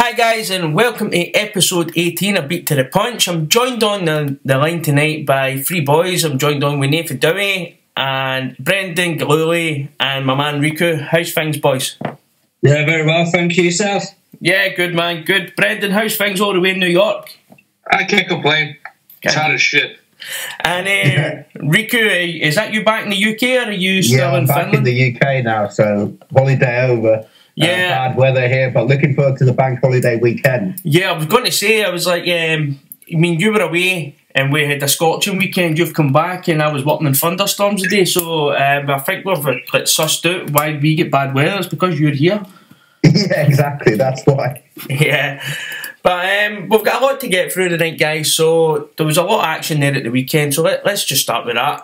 Hi guys, and welcome to episode 18 of Beat to the Punch. I'm joined on the line tonight by three boys. I'm joined on with Nathan Dowie and Brendan Galuli and my man Riku. How's things, boys? Yeah, very well, thank you. Yourself? Yeah, good man, good. Brendan, how's things all the way in New York? I can't complain. It's hot as shit. And Riku, is that you back in the UK or are you still in Finland? Yeah, I'm back in the UK now, so holiday over. Yeah, bad weather here, but looking forward to the bank holiday weekend. Yeah, I was going to say, I was like, I mean, you were away and we had a scorching weekend. You've come back and I was working in thunderstorms today, so I think we've sussed out why we get bad weather. It's because you're here. Yeah, exactly. That's why. Yeah. But we've got a lot to get through tonight, guys. So there was a lot of action there at the weekend. So let's just start with that.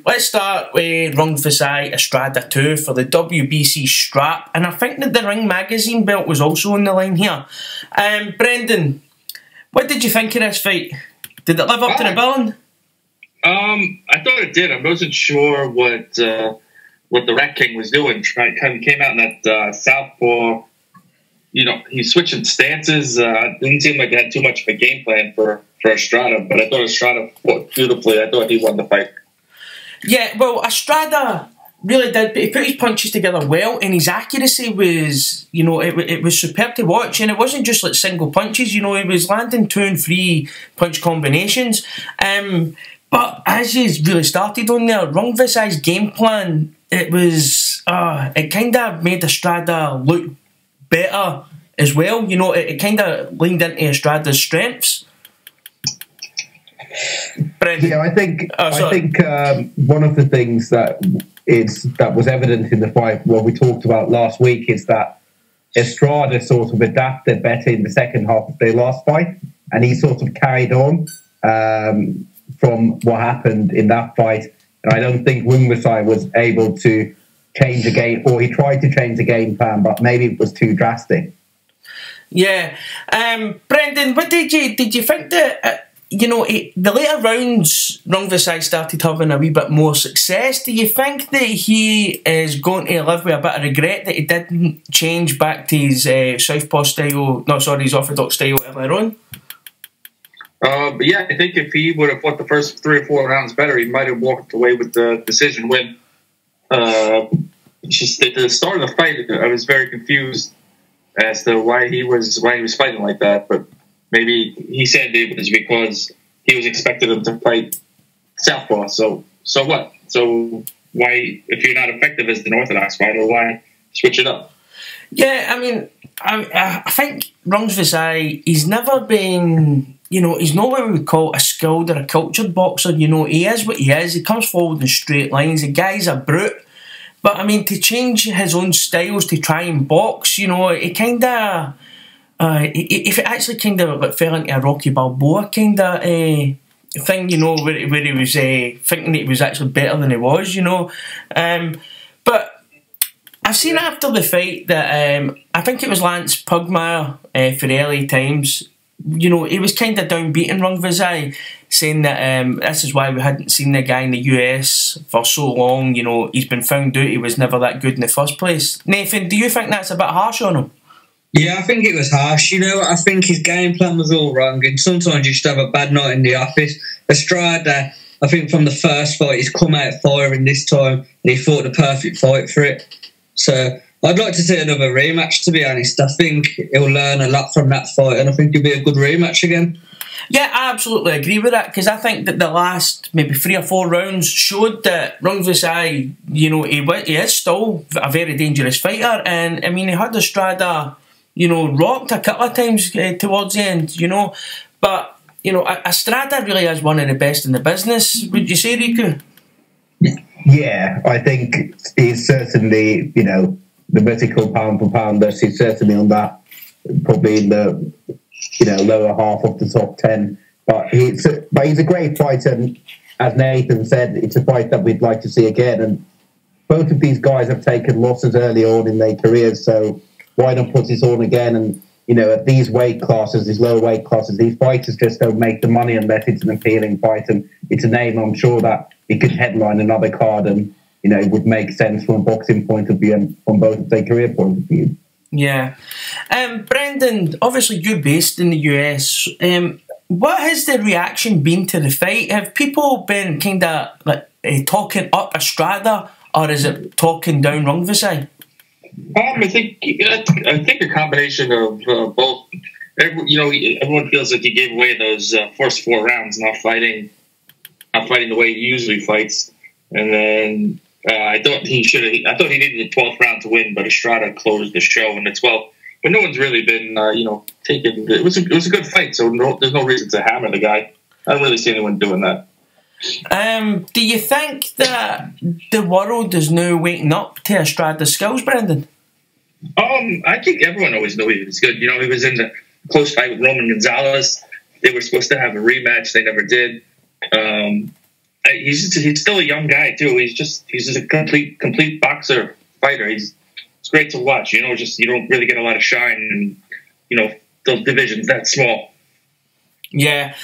Let's start with Rungvisa Estrda 2 for the WBC strap. And I think that the Ring Magazine belt was also on the line here. Brendan, what did you think of this fight? Did it live up to the billing? I thought it did. I wasn't sure what the Rat King was doing. He came out in that southpaw. You know, he's switching stances. Didn't seem like he had too much of a game plan for Estrada, but I thought Estrada fought beautifully. I thought he won the fight. Yeah, well, Estrada really did. He put his punches together well, and his accuracy was, you know, it was superb to watch. And it wasn't just like single punches. You know, he was landing 2 and 3 punch combinations. But as he's really started on there, Rungvisa's game plan, it kind of made Estrada look better as well. You know, it kind of leaned into Estrada's strengths. Yeah, I think one of the things that was evident in the fight, what we talked about last week, is that Estrada sort of adapted better in the second half of their last fight, and he sort of carried on from what happened in that fight. And I don't think Rungvisa was able to change the game, or he tried to change the game plan, but maybe it was too drastic. Yeah, Brendan, what did you think that you know, the later rounds Rungvisa started having a wee bit more success? Do you think that he is going to live with a bit of regret that he didn't change back to his southpaw style? No, sorry, his orthodox style earlier on. But yeah, I think if he would have fought the first 3 or 4 rounds better, he might have walked away with the decision win. Just at the start of the fight, I was very confused as to why he was fighting like that. But maybe he said it was because he was expecting him to fight southpaw. So what? So why, if you're not effective as an orthodox fighter, why switch it up? Yeah, I mean, I think Rungvisa, he's never been, you know, he's not what we would call a skilled or a cultured boxer. You know, he is what he is. He comes forward in straight lines. The guy's a brute. But, I mean, to change his own styles to try and box, you know, it kind of... if it actually kind of like fell into a Rocky Balboa kind of thing, you know, where he was thinking that he was actually better than he was, you know. But I've seen after the fight that I think it was Lance Pugmire for the LA Times. You know, he was kind of downbeating Rungvisa, saying that this is why we hadn't seen the guy in the US for so long. You know, he's been found out he was never that good in the first place. Nathan, do you think that's a bit harsh on him? Yeah, I think it was harsh. You know, I think his game plan was all wrong, and sometimes you just have a bad night in the office. Estrada, I think from the first fight, he's come out firing this time, and he fought the perfect fight for it. So I'd like to see another rematch, to be honest. I think he'll learn a lot from that fight, and I think it'll be a good rematch again. Yeah, I absolutely agree with that, because I think that the last maybe 3 or 4 rounds showed that Rungvisa, you know, he is still a very dangerous fighter, and I mean, he had Estrada, you know, rocked a couple of times towards the end, you know. But, you know, Estrada really is one of the best in the business. Would you say, Riku? Yeah, I think he's certainly, you know, the vertical pound for pound. He's certainly on that, probably in the, you know, lower half of the top 10. But he's a great fighter, and as Nathan said, it's a fight that we'd like to see again. And both of these guys have taken losses early on in their careers, so why not put this on again? And, you know, at these weight classes, these lower weight classes, these fighters just don't make the money unless it's an appealing fight. And it's a name, I'm sure, that it could headline another card and, you know, it would make sense from a boxing point of view and from both of their career point of view. Yeah. Brendan, obviously you're based in the US. What has the reaction been to the fight? Have people been kind of like talking up Estrada, or is it talking down Rungvisa? I think a combination of both. Everyone feels like he gave away those first 4 rounds, not fighting the way he usually fights. And then I thought he needed the 12th round to win, but Estrada closed the show in the 12th. But no one's really been, taking. It was a good fight, so there's no reason to hammer the guy. I don't really see anyone doing that. Do you think that the world is now waking up to Estrada's skills, Brendan? I think everyone always knew he was good. He was in the close fight with Roman Gonzalez. They were supposed to have a rematch. They never did. He's still a young guy too. He's just a complete boxer fighter. It's great to watch. You don't really get a lot of shine in those divisions that small. Yeah.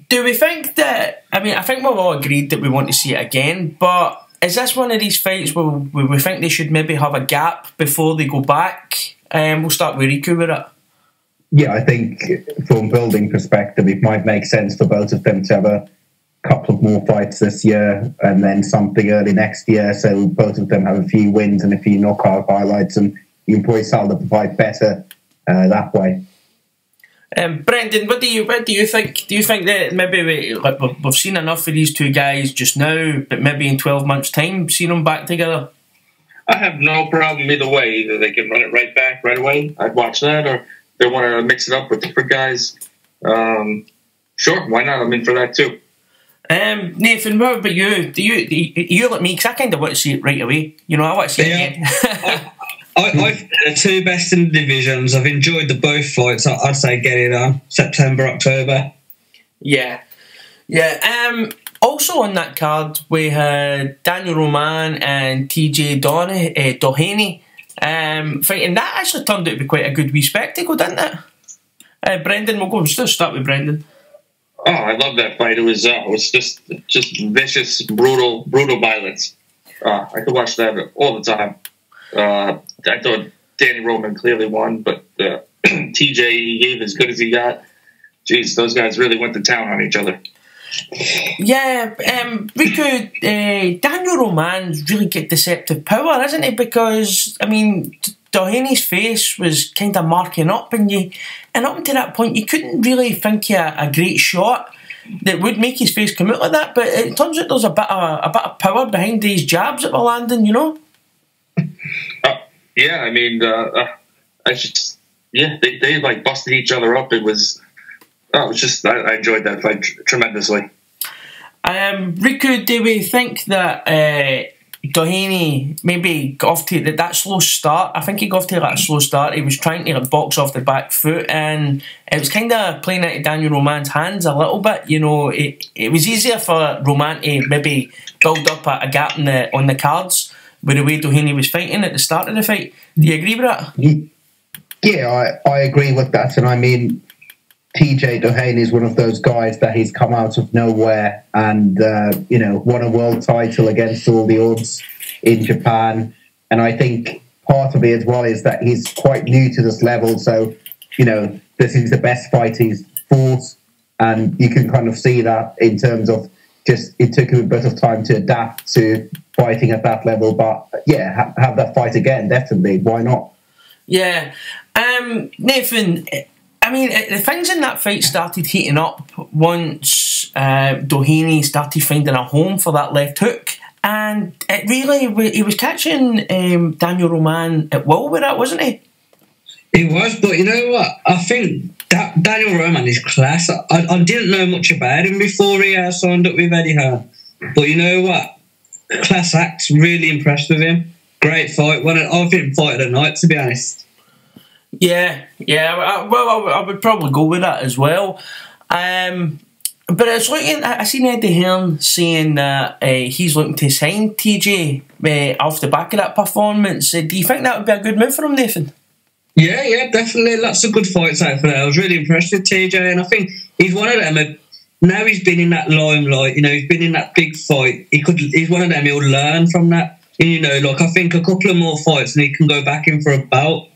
Do we think that? I mean, I think we've all agreed that we want to see it again. But is this one of these fights where we think they should maybe have a gap before they go back? We'll start with Riku with it. Yeah, I think from a building perspective, it might make sense for both of them to have a couple of more fights this year and then something early next year, so both of them have a few wins and a few knockout highlights, and you can probably sell the fight better that way. Brendan, what do you think? Do you think that maybe we've seen enough of these two guys just now, but maybe in 12 months' time, see them back together? I have no problem either way. Either they can run it right back right away, I'd watch that, or they want to mix it up with different guys. Sure, why not? I'm in for that too. Nathan, what about you? Do you like me? Because I kind of want to see it right away. I want to see it again. I've the 2 best in the divisions. I've enjoyed the both fights. I'd say get it on September, October. Yeah. Also on that card, we had Daniel Roman and TJ Doheny fighting. That actually turned out to be quite a good wee spectacle, didn't it? Brendan, we'll start with Brendan. Oh, I love that fight. It was just vicious, brutal violence. I could watch that all the time. I thought Danny Roman clearly won, but TJ gave as good as he got. Jeez, those guys really went to town on each other. Yeah, Riku, Daniel Roman's really got deceptive power, isn't he? Because, I mean, Doheny's face was kind of marking up, and up until that point, you couldn't really think of a great shot that would make his face come out like that. But it turns out there's a bit of power behind these jabs that were landing, Yeah, I mean, they like busted each other up. It was just I enjoyed that fight tremendously. Riku, do we think that Doheny maybe got off to that slow start? I think he got off to that slow start. He was trying to box off the back foot, and it was kind of playing into Daniel Roman's hands a little bit. It was easier for Roman to maybe build up a gap on the cards with the way Doheny was fighting at the start of the fight. Do you agree with that? Yeah, I agree with that. And I mean, TJ Doheny is one of those guys that he's come out of nowhere and, won a world title against all the odds in Japan. And I think part of it as well is that he's quite new to this level. So, this is the best fight he's fought. And you can kind of see that in terms of just it took him a bit of time to adapt to fighting at that level. But, yeah, have that fight again, definitely. Why not? Yeah. Nathan, I mean, the things in that fight started heating up once Doheny started finding a home for that left hook. And it really, he was catching Daniel Roman at will with that, wasn't he? He was, but you know what? I think that Daniel Roman is class. I didn't know much about him before he signed up with Eddie Hearn. But you know what? Class act, really impressed with him. Great fight. I think fight of the night, to be honest. Yeah. I would probably go with that as well. But it's looking. I seen Eddie Hearn saying that he's looking to sign TJ off the back of that performance. Do you think that would be a good move for him, Nathan? Yeah, definitely. Lots of good fights out for that. I was really impressed with TJ, and I think he's one of them. Now he's been in that limelight. He's been in that big fight. He's one of them. He'll learn from that. You know, like I think a couple of more fights and he can go back in for a belt.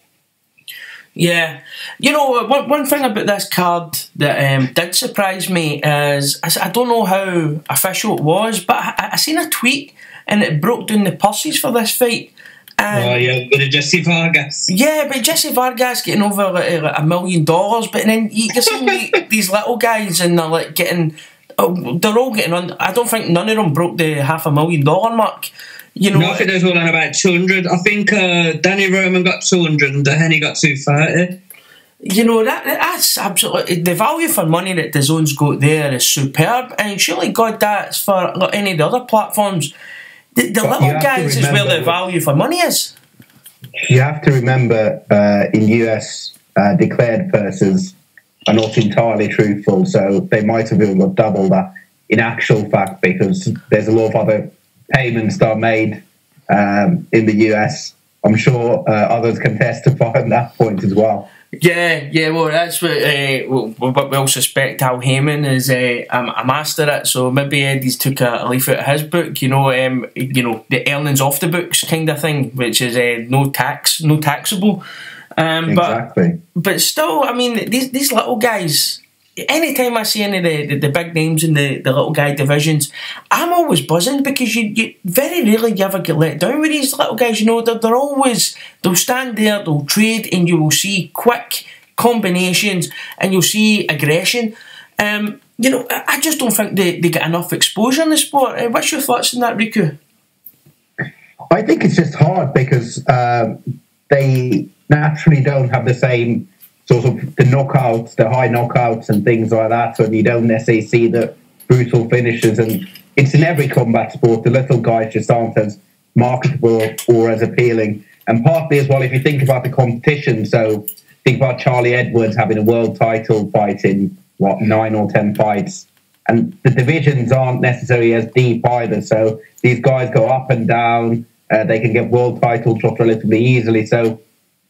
Yeah. You know, one thing about this card that did surprise me is, I don't know how official it was, but I seen a tweet and it broke down the purses for this fight. Oh yeah, with Jesse Vargas. Yeah, but Jesse Vargas getting over like $1 million, but then you're seeing these little guys and they're like getting, they're all getting on. I don't think none of them broke the $500,000 mark. You know, no, I think there's all on about 200. I think Danny Roman got 200 and Henny got 230. You know, that's absolutely, the value for money that the Zone's got there is superb, and surely God, that's for like, any of the other platforms. The little guys is where the value for money is. You have to remember, in US, declared purses are not entirely truthful, so they might have even got double that in actual fact, because there's a lot of other payments that are made in the US. I'm sure others can testify on that point as well. Yeah, well, that's what we all suspect. Al Heyman is a master at, so maybe Eddie's took a leaf out of his book. You know, the earnings off the books kind of thing, which is no taxable. Exactly. But still, I mean, these little guys. Anytime I see any of the big names in the little guy divisions, I'm always buzzing, because you very rarely you ever get let down with these little guys. You know, they're always, they'll stand there, they'll trade, and you will see quick combinations and you'll see aggression. You know, I just don't think they get enough exposure in the sport. What's your thoughts on that, Riku? I think it's just hard because they naturally don't have the same sort of the knockouts, the high knockouts and things like that, so you don't necessarily see the brutal finishes. And it's in every combat sport, the little guys just aren't as marketable or as appealing. And partly as well, if you think about the competition, so think about Charlie Edwards having a world title fight in, 9 or 10 fights. And the divisions aren't necessarily as deep either, so these guys go up and down, they can get world title shots relatively easily. So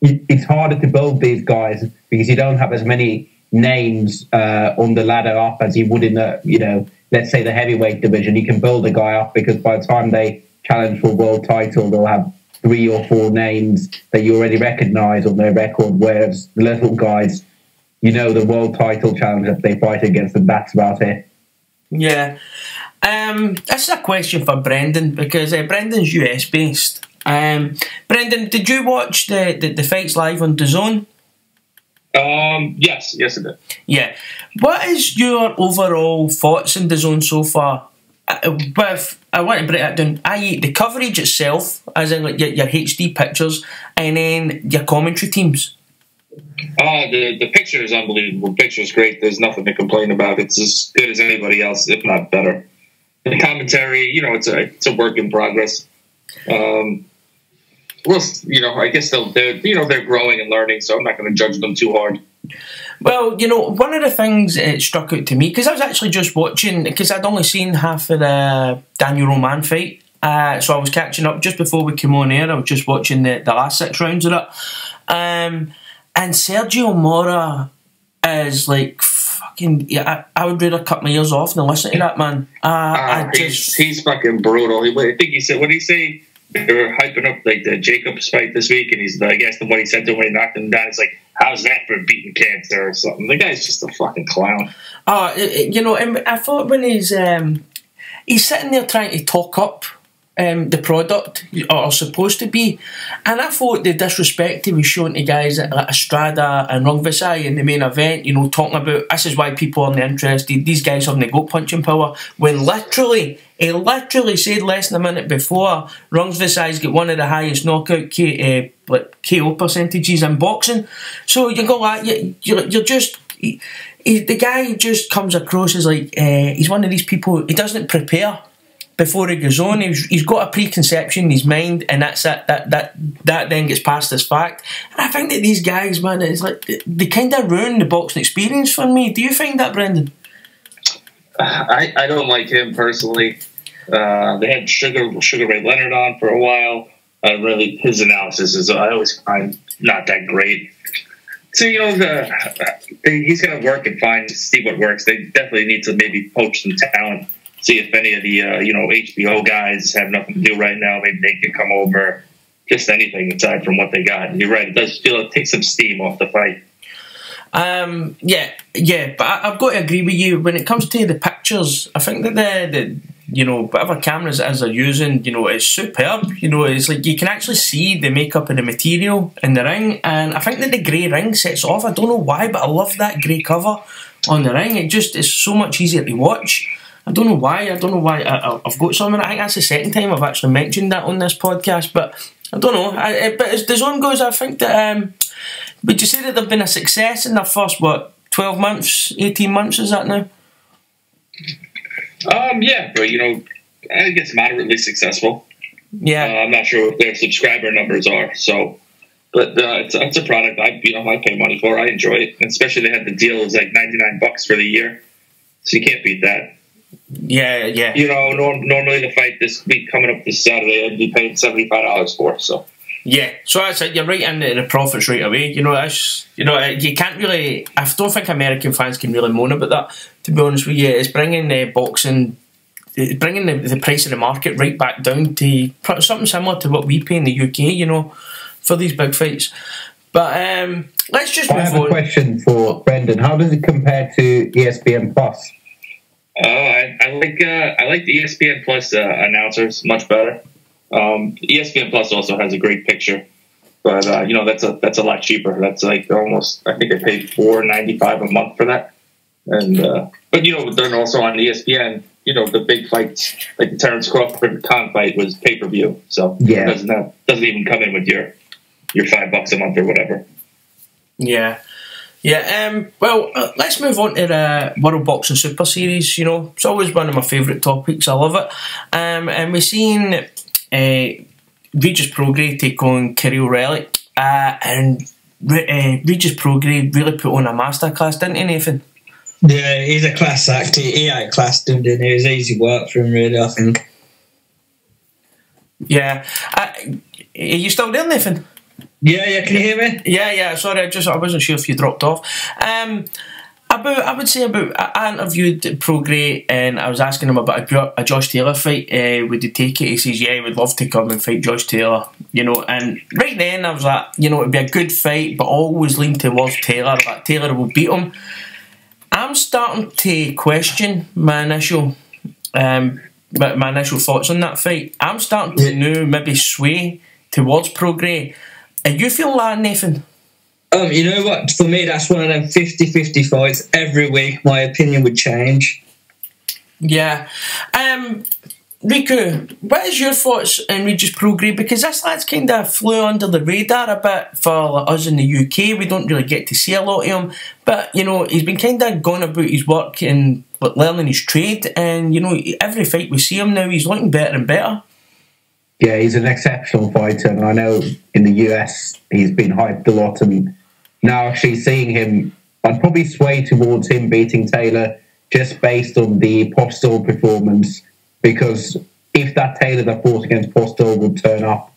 it's harder to build these guys because you don't have as many names on the ladder up as you would in the, you know, let's say the heavyweight division. You can build a guy up because by the time they challenge for a world title, they'll have 3 or 4 names that you already recognise on their record, whereas the little guys, you know, the world title challenge that they fight against, and that's about it. Yeah. This is a question for Brendan, because Brendan's US based. Brendan, did you watch the fights live on DAZN? Yes, I did. Yeah. What is your overall thoughts on DAZN so far? But I want to break that down, i.e. the coverage itself, as in like your HD pictures, and then your commentary teams. The picture is unbelievable. The picture is great. There's nothing to complain about. It's as good as anybody else, if not better. The commentary, you know, it's a work in progress. Well, you know, I guess they're growing and learning, so I'm not going to judge them too hard. Well, you know, one of the things that struck out to me, because I was actually just watching, because I'd only seen half of the Daniel Roman fight, so I was catching up just before we came on air. I was just watching the last 6 rounds of it, and Sergio Mora is like fucking. Yeah, I would rather cut my ears off than listen to that man. He's fucking brutal. I think he said, what did he say? They were hyping up like the Jacobs fight this week, and he's like, I guess what he said to him when he knocked him down, it's like, how's that for beating cancer or something? The guy's just a fucking clown. You know, I thought when he's sitting there trying to talk up the product, or supposed to be, and I thought the disrespect he was showing to guys like Estrda and Rungvisa in the main event, you know, talking about this is why people aren't interested, these guys have the goat punching power, when he literally said less than a minute before Rungvisa's got one of the highest knockout KO percentages in boxing. So you go like, you're just, the guy just comes across as like he's one of these people, he doesn't prepare before he goes on. He's got a preconception in his mind, and that's it. That then gets past as fact. And I think that these guys, man, it's like they kind of ruin the boxing experience for me. Do you find that, Brendan? I don't like him personally. They had Sugar Ray Leonard on for a while. Really, his analysis is I always find not that great. So you know, he's gonna work and see what works. They definitely need to maybe poach some talent see if any of the HBO guys have nothing to do right now. Maybe they can come over. Just anything aside from what they got. And you're right. It does feel it takes some steam off the fight. But I've got to agree with you when it comes to the pictures. I think that the whatever cameras it is they're using, is superb. It's like you can actually see the makeup and the material in the ring, and I think that the grey ring sets off. I don't know why, but I love that grey cover on the ring. It just is so much easier to watch. I don't know why. I've got something. I think that's the second time I've actually mentioned that on this podcast, but I don't know. But as the zone goes, I think that. Would you say that they've been a success in their first 12 months, 18 months? Is that now? Yeah, but I guess moderately successful. Yeah, I'm not sure what their subscriber numbers are. So, but it's a product I pay money for. I enjoy it, and especially they had the deal. It was like $99 for the year, so you can't beat that. Yeah. Normally the fight this week coming up this Saturday, I'd be paying $75 for. So. Yeah, so that's it. You're right into the profits right away. You can't really. I don't think American fans can really moan about that. To be honest with you, it's bringing boxing, it's bringing the price of the market right back down to something similar to what we pay in the UK. For these big fights. But let's just move on. I have a question for Brendan. How does it compare to ESPN Plus? I like the ESPN Plus announcers much better. ESPN Plus also has a great picture, but that's a lot cheaper. That's like almost, I think I paid $4.95 a month for that. And but then also on ESPN, the big fights like the Terrence Crawford Khan fight was pay per view, so yeah, it doesn't even come in with your $5 a month or whatever. Yeah. Well, let's move on to the World Boxing Super Series. It's always one of my favourite topics. I love it. And we've seen Regis Prograis take on Kirill Relic, and Regis Prograis really put on a masterclass, didn't he, Nathan? Yeah, he's a class act. He outclassed him, didn't he? It was easy work for him, really, I think. Yeah. Are you still there, Nathan? Yeah, can you hear me? Yeah, sorry, I wasn't sure if you dropped off. I interviewed Prograis and I was asking him about a Josh Taylor fight. Would he take it? He says, yeah, he would love to come and fight Josh Taylor. And right then I was like, it'd be a good fight, but always lean towards Taylor. Like Taylor will beat him. I'm starting to question my initial thoughts on that fight. I'm starting to now maybe sway towards Prograis. Are you feeling that, Nathan? You know what? For me, that's one of them 50-50 fights. Every week, my opinion would change. Yeah. Riku, what is your thoughts on Regis Prograis? Because this lad's kind of flew under the radar a bit for us in the UK. We don't really get to see a lot of him. But, he's been kind of going about his work and learning his trade. And, every fight we see him now, he's looking better and better. Yeah, he's an exceptional fighter. And I know in the US, he's been hyped a lot. And now actually seeing him, I'd probably sway towards him beating Taylor just based on the Postol performance. Because if that Taylor that fought against Postol would turn up,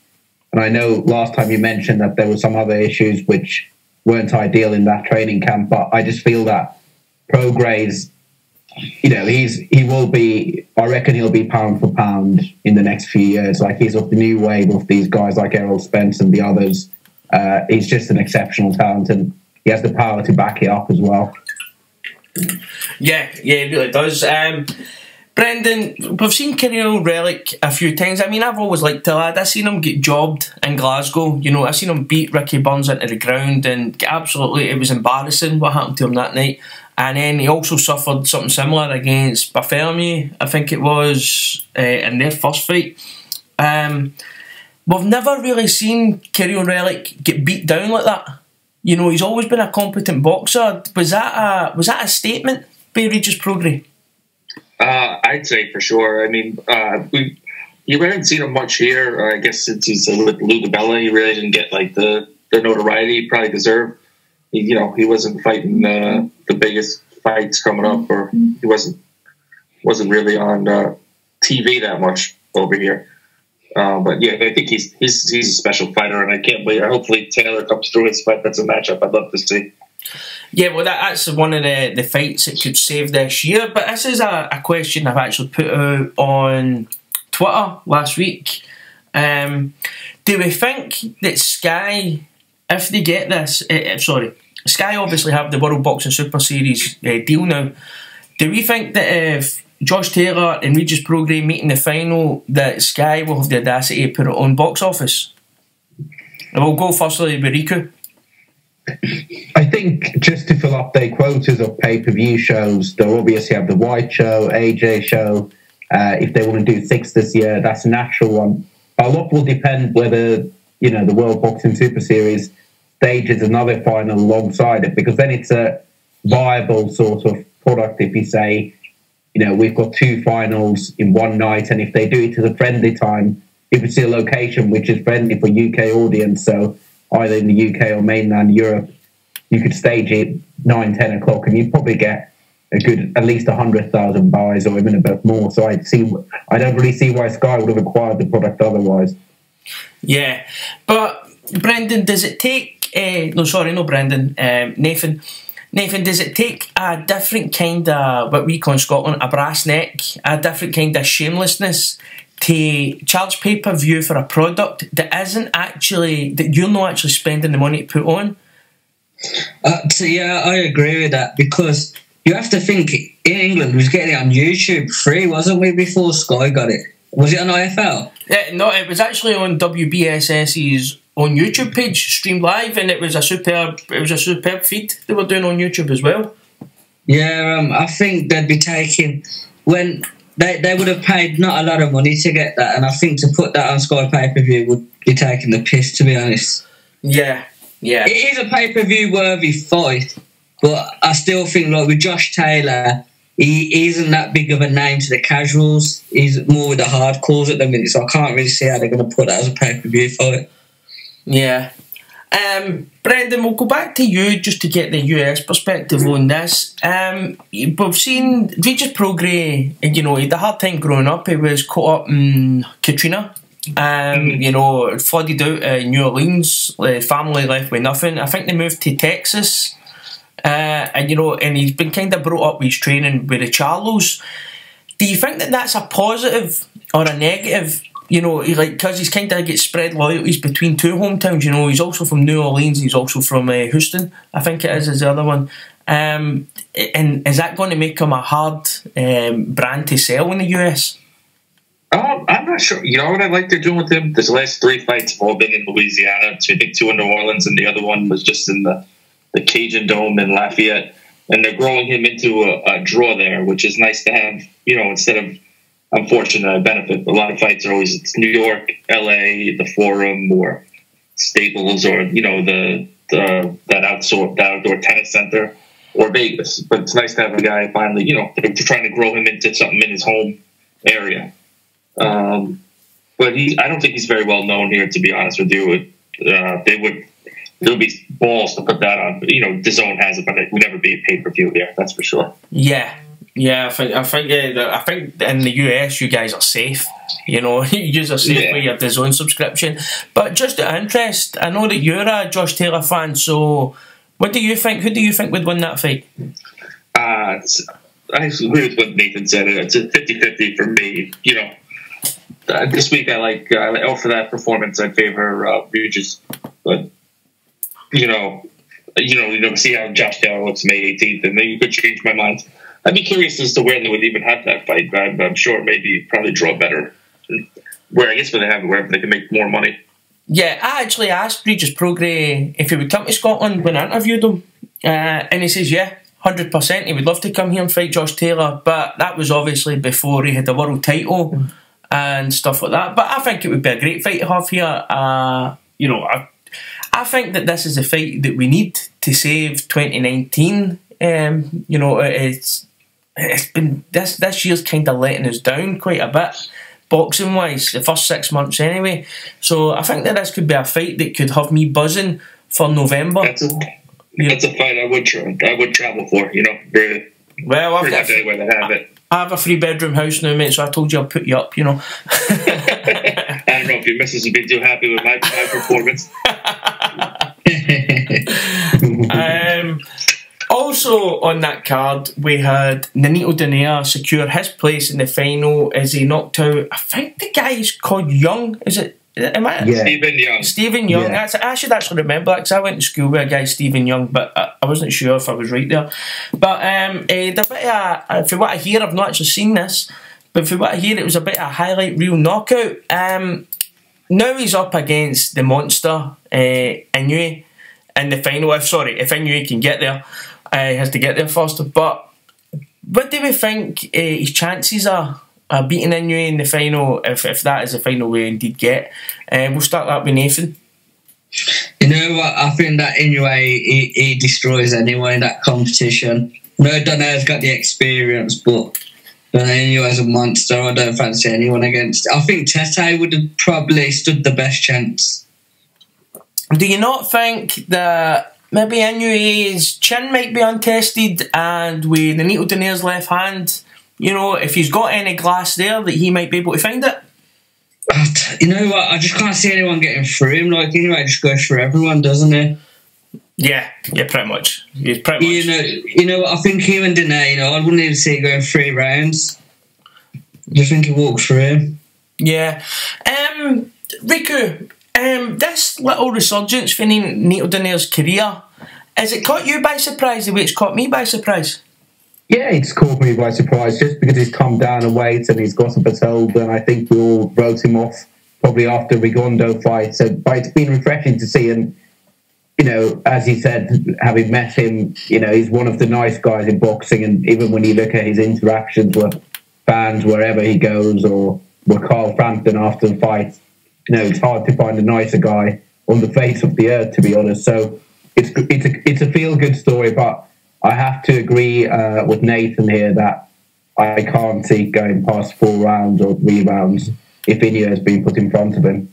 and I know last time you mentioned that there were some other issues which weren't ideal in that training camp, but I just feel that Prograis, he will be, I reckon he'll be pound for pound in the next few years. Like he's of the new wave of these guys like Errol Spence and the others. He's just an exceptional talent and he has the power to back it up as well. Yeah, he really does. Brendan, we've seen Kirill Relic a few times. I mean, I've always liked the lad. I've seen him get jobbed in Glasgow. I've seen him beat Ricky Burns into the ground and absolutely, it was embarrassing what happened to him that night. And then he also suffered something similar against Bartholomew, I think it was, in their first fight. We've never really seen Kirill Relic get beat down like that. He's always been a competent boxer. Was that a statement by Regis Prograis? I'd say for sure. I mean, you haven't seen him much here. I guess since he's with Lou DiBella, he really didn't get like the notoriety he probably deserved. He wasn't fighting the biggest fights coming up, or he wasn't really on TV that much over here. But yeah, I think he's a special fighter, and I can't wait. Hopefully Taylor comes through his fight. That's a matchup I'd love to see. Yeah, well, that's one of the fights that could save this year. But this is a question I've actually put out on Twitter last week. Do we think that Sky, if they get this, Sky obviously have the World Boxing Super Series deal now. Do we think that if Josh Taylor and Regis Prograis meet in the final, that Sky will have the audacity to put it on box office? And we'll go firstly with Riku. I think just to fill up their quotas of pay-per-view shows, they'll obviously have the White Show, AJ Show. If they want to do 6 this year, that's a natural one. A lot will depend whether, the World Boxing Super Series stages another final alongside it, because then it's a viable sort of product if you say, we've got 2 finals in one night, and if they do it at a friendly time, if it's a location which is friendly for UK audience, so either in the UK or mainland Europe, you could stage it 9, 10 o'clock, and you'd probably get a good at least 100,000 buys or even a bit more. So I don't really see why Sky would have acquired the product otherwise. Yeah, but Brendan, does it take? Nathan. Nathan, does it take a different kind of what we call in Scotland a brass neck, a different kind of shamelessness to charge pay-per-view for a product that you're not actually spending the money to put on? Yeah, I agree with that, because you have to think, in England we was getting it on YouTube free, wasn't we, before Sky got it? Was it on IFL? No, it was actually on WBSS's on YouTube page, streamed live, and it was a superb feed they were doing on YouTube as well. Yeah, I think they'd be taking, when they would have paid not a lot of money to get that, and I think to put that on Sky pay-per-view would be taking the piss, to be honest. Yeah. It is a pay-per-view worthy fight, but I still think, like, with Josh Taylor, he isn't that big of a name to the casuals. He's more with the hardcores at the minute, so I can't really see how they're going to put that as a pay-per-view fight. Yeah. Brendan, we'll go back to you just to get the US perspective on this. We've seen Regis Prograis, he had a hard time growing up. He was caught up in Katrina. Flooded out New Orleans, family left with nothing. I think they moved to Texas. And he's been kind of brought up with his training with the Charlos. Do you think that that's a positive or a negative? Because he's kind of gets spread loyalties between 2 hometowns. He's also from New Orleans and he's also from Houston, I think it is the other one. And is that going to make him a hard brand to sell in the US? I'm not sure. What I like they're doing with him? His last 3 fights have all been in Louisiana. So I think 2 in New Orleans and the other one was just in the Cajun Dome in Lafayette. And they're growing him into a draw there, which is nice to have, instead of, unfortunately, I benefit. A lot of fights are always it's New York, LA, the Forum, or Staples, or, that outdoor tennis center, or Vegas. But it's nice to have a guy finally, they're trying to grow him into something in his home area. But I don't think he's very well known here, to be honest with you. There would be balls to put that on. DAZN has it, but it would never be a pay-per-view here. That's for sure. Yeah. I think in the US you guys are safe. You use are safe with your DAZN subscription. But just out of interest, I know that you're a Josh Taylor fan. So, what do you think? Who do you think would win that fight? I agree with what Nathan said. It's a 50-50 for me. This week for that performance, I favor Regis. But see how Josh Taylor looks May 18th, and then you could change my mind. I'd be curious as to where they would even have that fight. I'm sure probably draw better. Where they have it, where they can make more money. Yeah, I actually asked Regis Prograis if he would come to Scotland when I interviewed him, and he says 100%. He would love to come here and fight Josh Taylor, but that was obviously before he had the world title and stuff like that. But I think it would be a great fight to have here. I think that this is a fight that we need to save 2019. It's been this year's kind of letting us down quite a bit, boxing wise, the first 6 months anyway. So I think that this could be a fight that could have me buzzing for November. That's a fight I would travel for. Well, I've got anywhere to have it. I have a 3-bedroom house now, mate, so I told you I'll put you up, I don't know if your missus would be too happy with my performance. Also on that card, we had Nonito Donaire secure his place in the final as he knocked out, I think the guy's called Young, is it? Am I? Yeah. Stephen Young. Stephen Young. Yeah. I should actually remember that because I went to school with a guy, Stephen Young, but I wasn't sure if I was right there. But the bit of, for what I hear, I've not actually seen this, but for what I hear, it was a bit of a highlight reel knockout. Now he's up against the monster, Inoue, in the final. If Inoue can get there, he has to get there first. But what do we think his chances are? Beating Inoue in the final, if that is the final we indeed get. We'll start that with Nathan. You know what? I think that Inoue, he destroys anyone in that competition. No, Donaire's got the experience, but Inoue's a monster. I don't fancy anyone against. I think Tete would have probably stood the best chance. Do you not think that maybe Inoue's chin might be untested, and with Nonito Donaire's left hand, you know, if he's got any glass there, that he might be able to find it? You know what? I just can't see anyone getting through him. Like, Inoue just goes through everyone, doesn't he? Yeah, pretty much. He's pretty much. You know what? I think him and Donaire, I wouldn't even see it going 3 rounds. I just think he walks through him. Yeah. Riku, this little resurgence for Nonito Donaire's career, has it caught you by surprise the way it's caught me by surprise? Yeah, it's caught me by surprise just because he's come down a weight and he's got a battle, and I think we all wrote him off probably after Rigondo fight. So, but it's been refreshing to see, and you know, as he said, having met him, you know, he's one of the nice guys in boxing, and even when you look at his interactions with fans wherever he goes, or with Carl Frampton after the fight, you know, it's hard to find a nicer guy on the face of the earth, to be honest. So it's a feel-good story, but I have to agree with Nathan here that I can't see going past 4 rounds or 3 rounds if Inoue has been put in front of him.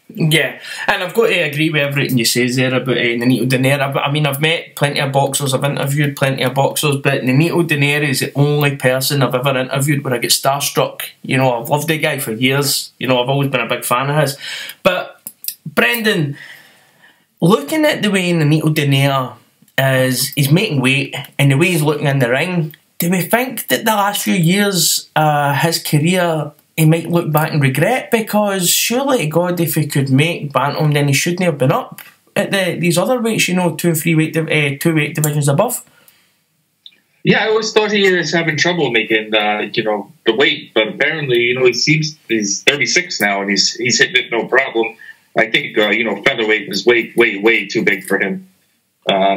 Yeah, and I've got to agree with everything you say there about Nonito Donaire. I mean, I've met plenty of boxers, I've interviewed plenty of boxers, but Nonito Donaire is the only person I've ever interviewed where I get starstruck. You know, I've loved the guy for years. You know, I've always been a big fan of his. But, Brendan, looking at the way Nonito Donaire he's making weight and the way he's looking in the ring, do we think that the last few years his career he might look back and regret? Because surely to God, if he could make bantam, then he shouldn't have been up at these other weights, you know, 2 and 3 2 weight divisions above. Yeah, I always thought he was having trouble making the weight, but apparently, you know, he's 36 now and he's hitting it no problem. I think featherweight is way too big for him.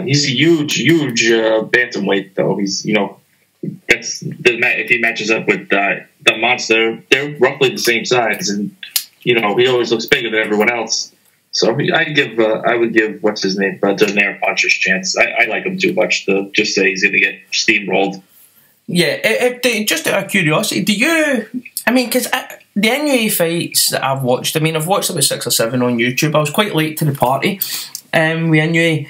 He's a huge bantamweight, though. He's, you know, if he matches up with the monster, they're roughly the same size, and you know he always looks bigger than everyone else. So I would give what's his name, Donaire Ponch's chance. I like him too much to just say he's going to get steamrolled. Yeah, just out of curiosity, do you? I mean, because the Inoue fights that I've watched, I mean, I've watched about 6 or 7 on YouTube. I was quite late to the party with Inoue,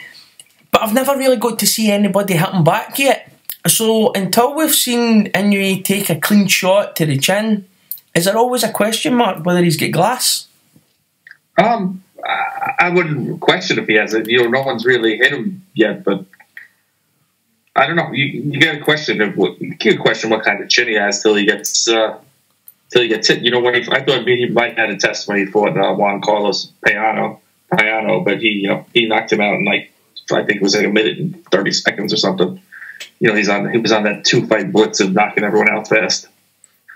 but I've never really got to see anybody hit him back yet. So until we've seen Inoue take a clean shot to the chin, is there always a question mark whether he's got glass? I wouldn't question if he has it. You know, no one's really hit him yet, but I don't know. You got to question what kind of chin he has till he gets hit. You know, I thought he might have had a test when he fought Juan Carlos Payano, but he knocked him out in I think it was like 1 minute and 30 seconds or something. You know, he was on that 2-fight blitz of knocking everyone out fast.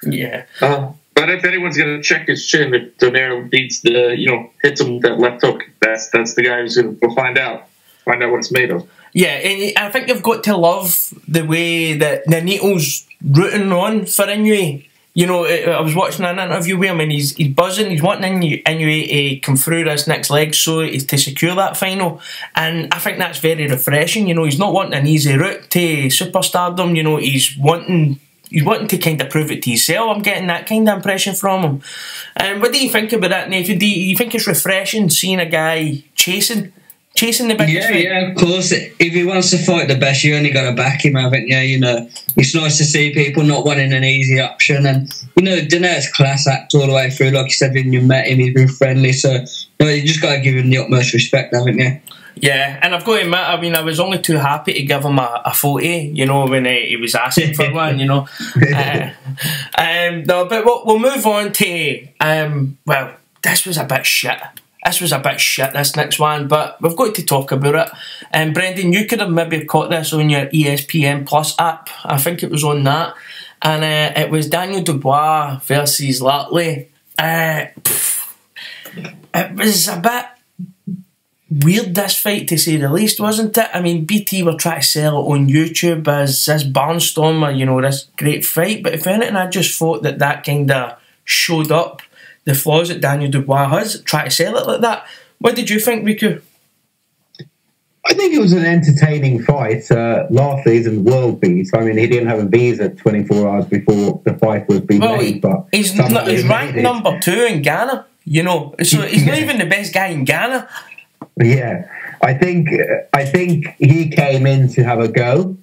Yeah. But if anyone's going to check his chin, if Donaire hits him with that left hook, that's the guy who's going to find out what it's made of. Yeah, and I think you've got to love the way that Nonito's rooting on for Inoue. You know, I was watching an interview with him and he's buzzing. He's wanting Inoue to come through this next leg so to secure that final. And I think that's very refreshing. You know, he's not wanting an easy route to superstardom. You know, he's wanting to kind of prove it to himself. I'm getting that kind of impression from him. What do you think about that, Nathan? Do you think it's refreshing seeing a guy chasing the biggest fight? Yeah, of course. If he wants to fight the best, you only got to back him, haven't you? You know, it's nice to see people not wanting an easy option. And, you know, Donaire's class act all the way through. Like you said, when you met him, he's been friendly. So, you know, you just got to give him the utmost respect, haven't you? Yeah, and I've got to admit, I mean, I was only too happy to give him a 40, you know, when he was asking for one, you know. No, but we'll move on to, well, this was a bit shit. This next one, but we've got to talk about it. Brendan, you could have maybe caught this on your ESPN Plus app. I think it was on that. And it was Daniel Dubois versus Latley. It was a bit weird, this fight, to say the least, wasn't it? I mean, BT were trying to sell it on YouTube as this barnstormer, you know, this great fight. But if anything, I just thought that kind of showed up the flaws that Daniel Dubois has, try to sell it like that. What did you think, Riku? I think it was an entertaining fight. Latley isn't world beat. I mean, he didn't have a visa 24 hours before the fight was being made. But he's ranked number 2 in Ghana, you know. So he's not even the best guy in Ghana. Yeah, I think he came in to have a go,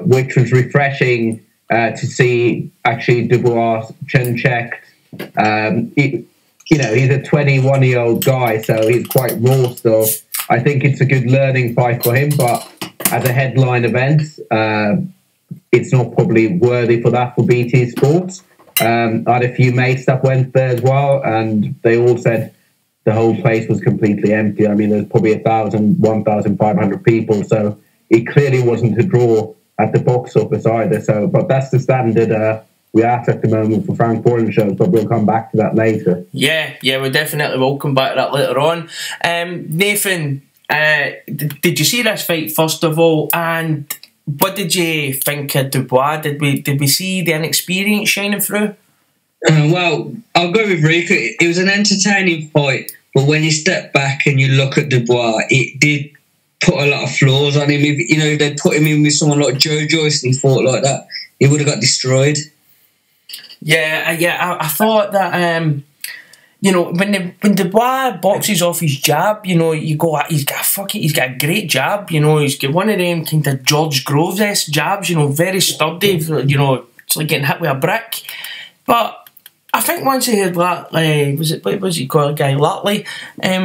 which was refreshing to see. Actually, Dubois chin checked. You know, he's a 21-year-old guy, so he's quite raw still. I think it's a good learning fight for him, but as a headline event, it's not probably worthy for that for BT Sports. I had a few mates that went there as well, and they all said the whole place was completely empty. I mean, there's probably 1,500 people, so it clearly wasn't a draw at the box office either. So, but that's the standard we are at the moment for Frank Warren shows, but we'll come back to that later. Yeah, we definitely will come back to that later on. Nathan, did you see this fight first of all, and what did you think of Dubois? Did we see the inexperience shining through? Well, I'll go with Riku. It was an entertaining fight, but when you step back and you look at Dubois, it did put a lot of flaws on him. If they put him in with someone like Joe Joyce and he fought like that, he would have got destroyed. Yeah. I thought that you know, when Dubois boxes off his jab, you know, you go, he's got a great jab. You know, he's got one of them kind of George Groves-esque jabs. You know, very sturdy. You know, it's like getting hit with a brick. But I think once he had what was he called, guy Latley?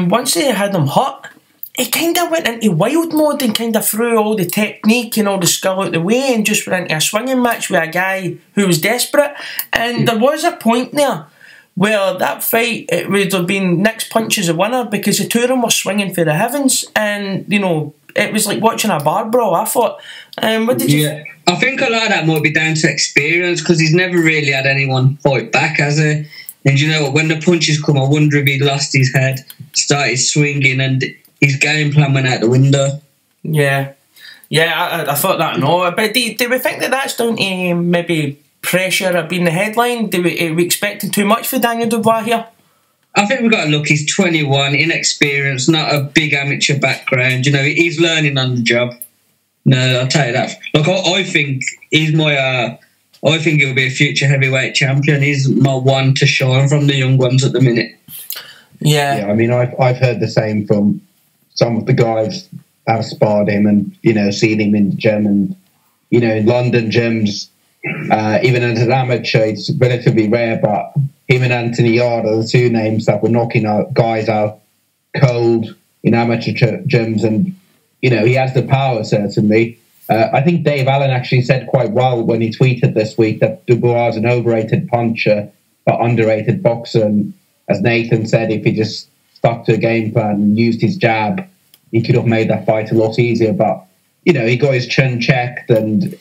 Once they had him hot, he kind of went into wild mode and kind of threw all the technique and all the skill out the way and just went into a swinging match with a guy who was desperate. And there was a point there where that fight, it would have been Nick's punch as a winner because the two of them were swinging for the heavens. And, you know, it was like watching a bar brawl, I thought. What did you... Yeah, I think a lot of that might be down to experience because he's never really had anyone fight back, has he? And you know what, when the punches come, I wonder if he lost his head, started swinging, and his game plan went out the window. Yeah, I thought that and all. But do we think that that's down to maybe pressure of being the headline? Are we expecting too much for Daniel Dubois here? I think we've got to look, he's 21, inexperienced, not a big amateur background. You know, he's learning on the job. No, I'll tell you that. Look, I think he's I think he'll be a future heavyweight champion. He's my one to shine from the young ones at the minute. Yeah, I mean, I've heard the same from some of the guys that have sparred him and, you know, seen him in the gym and, you know, in London gyms, even as an amateur, it's relatively rare, but him and Anthony Yard are the two names that were knocking guys out cold in amateur gyms, and, you know, he has the power, certainly. I think Dave Allen actually said quite well when he tweeted this week that Dubois is an overrated puncher but underrated boxer, and as Nathan said, if he just stuck to a game plan and used his jab, he could have made that fight a lot easier. But, you know, he got his chin checked and,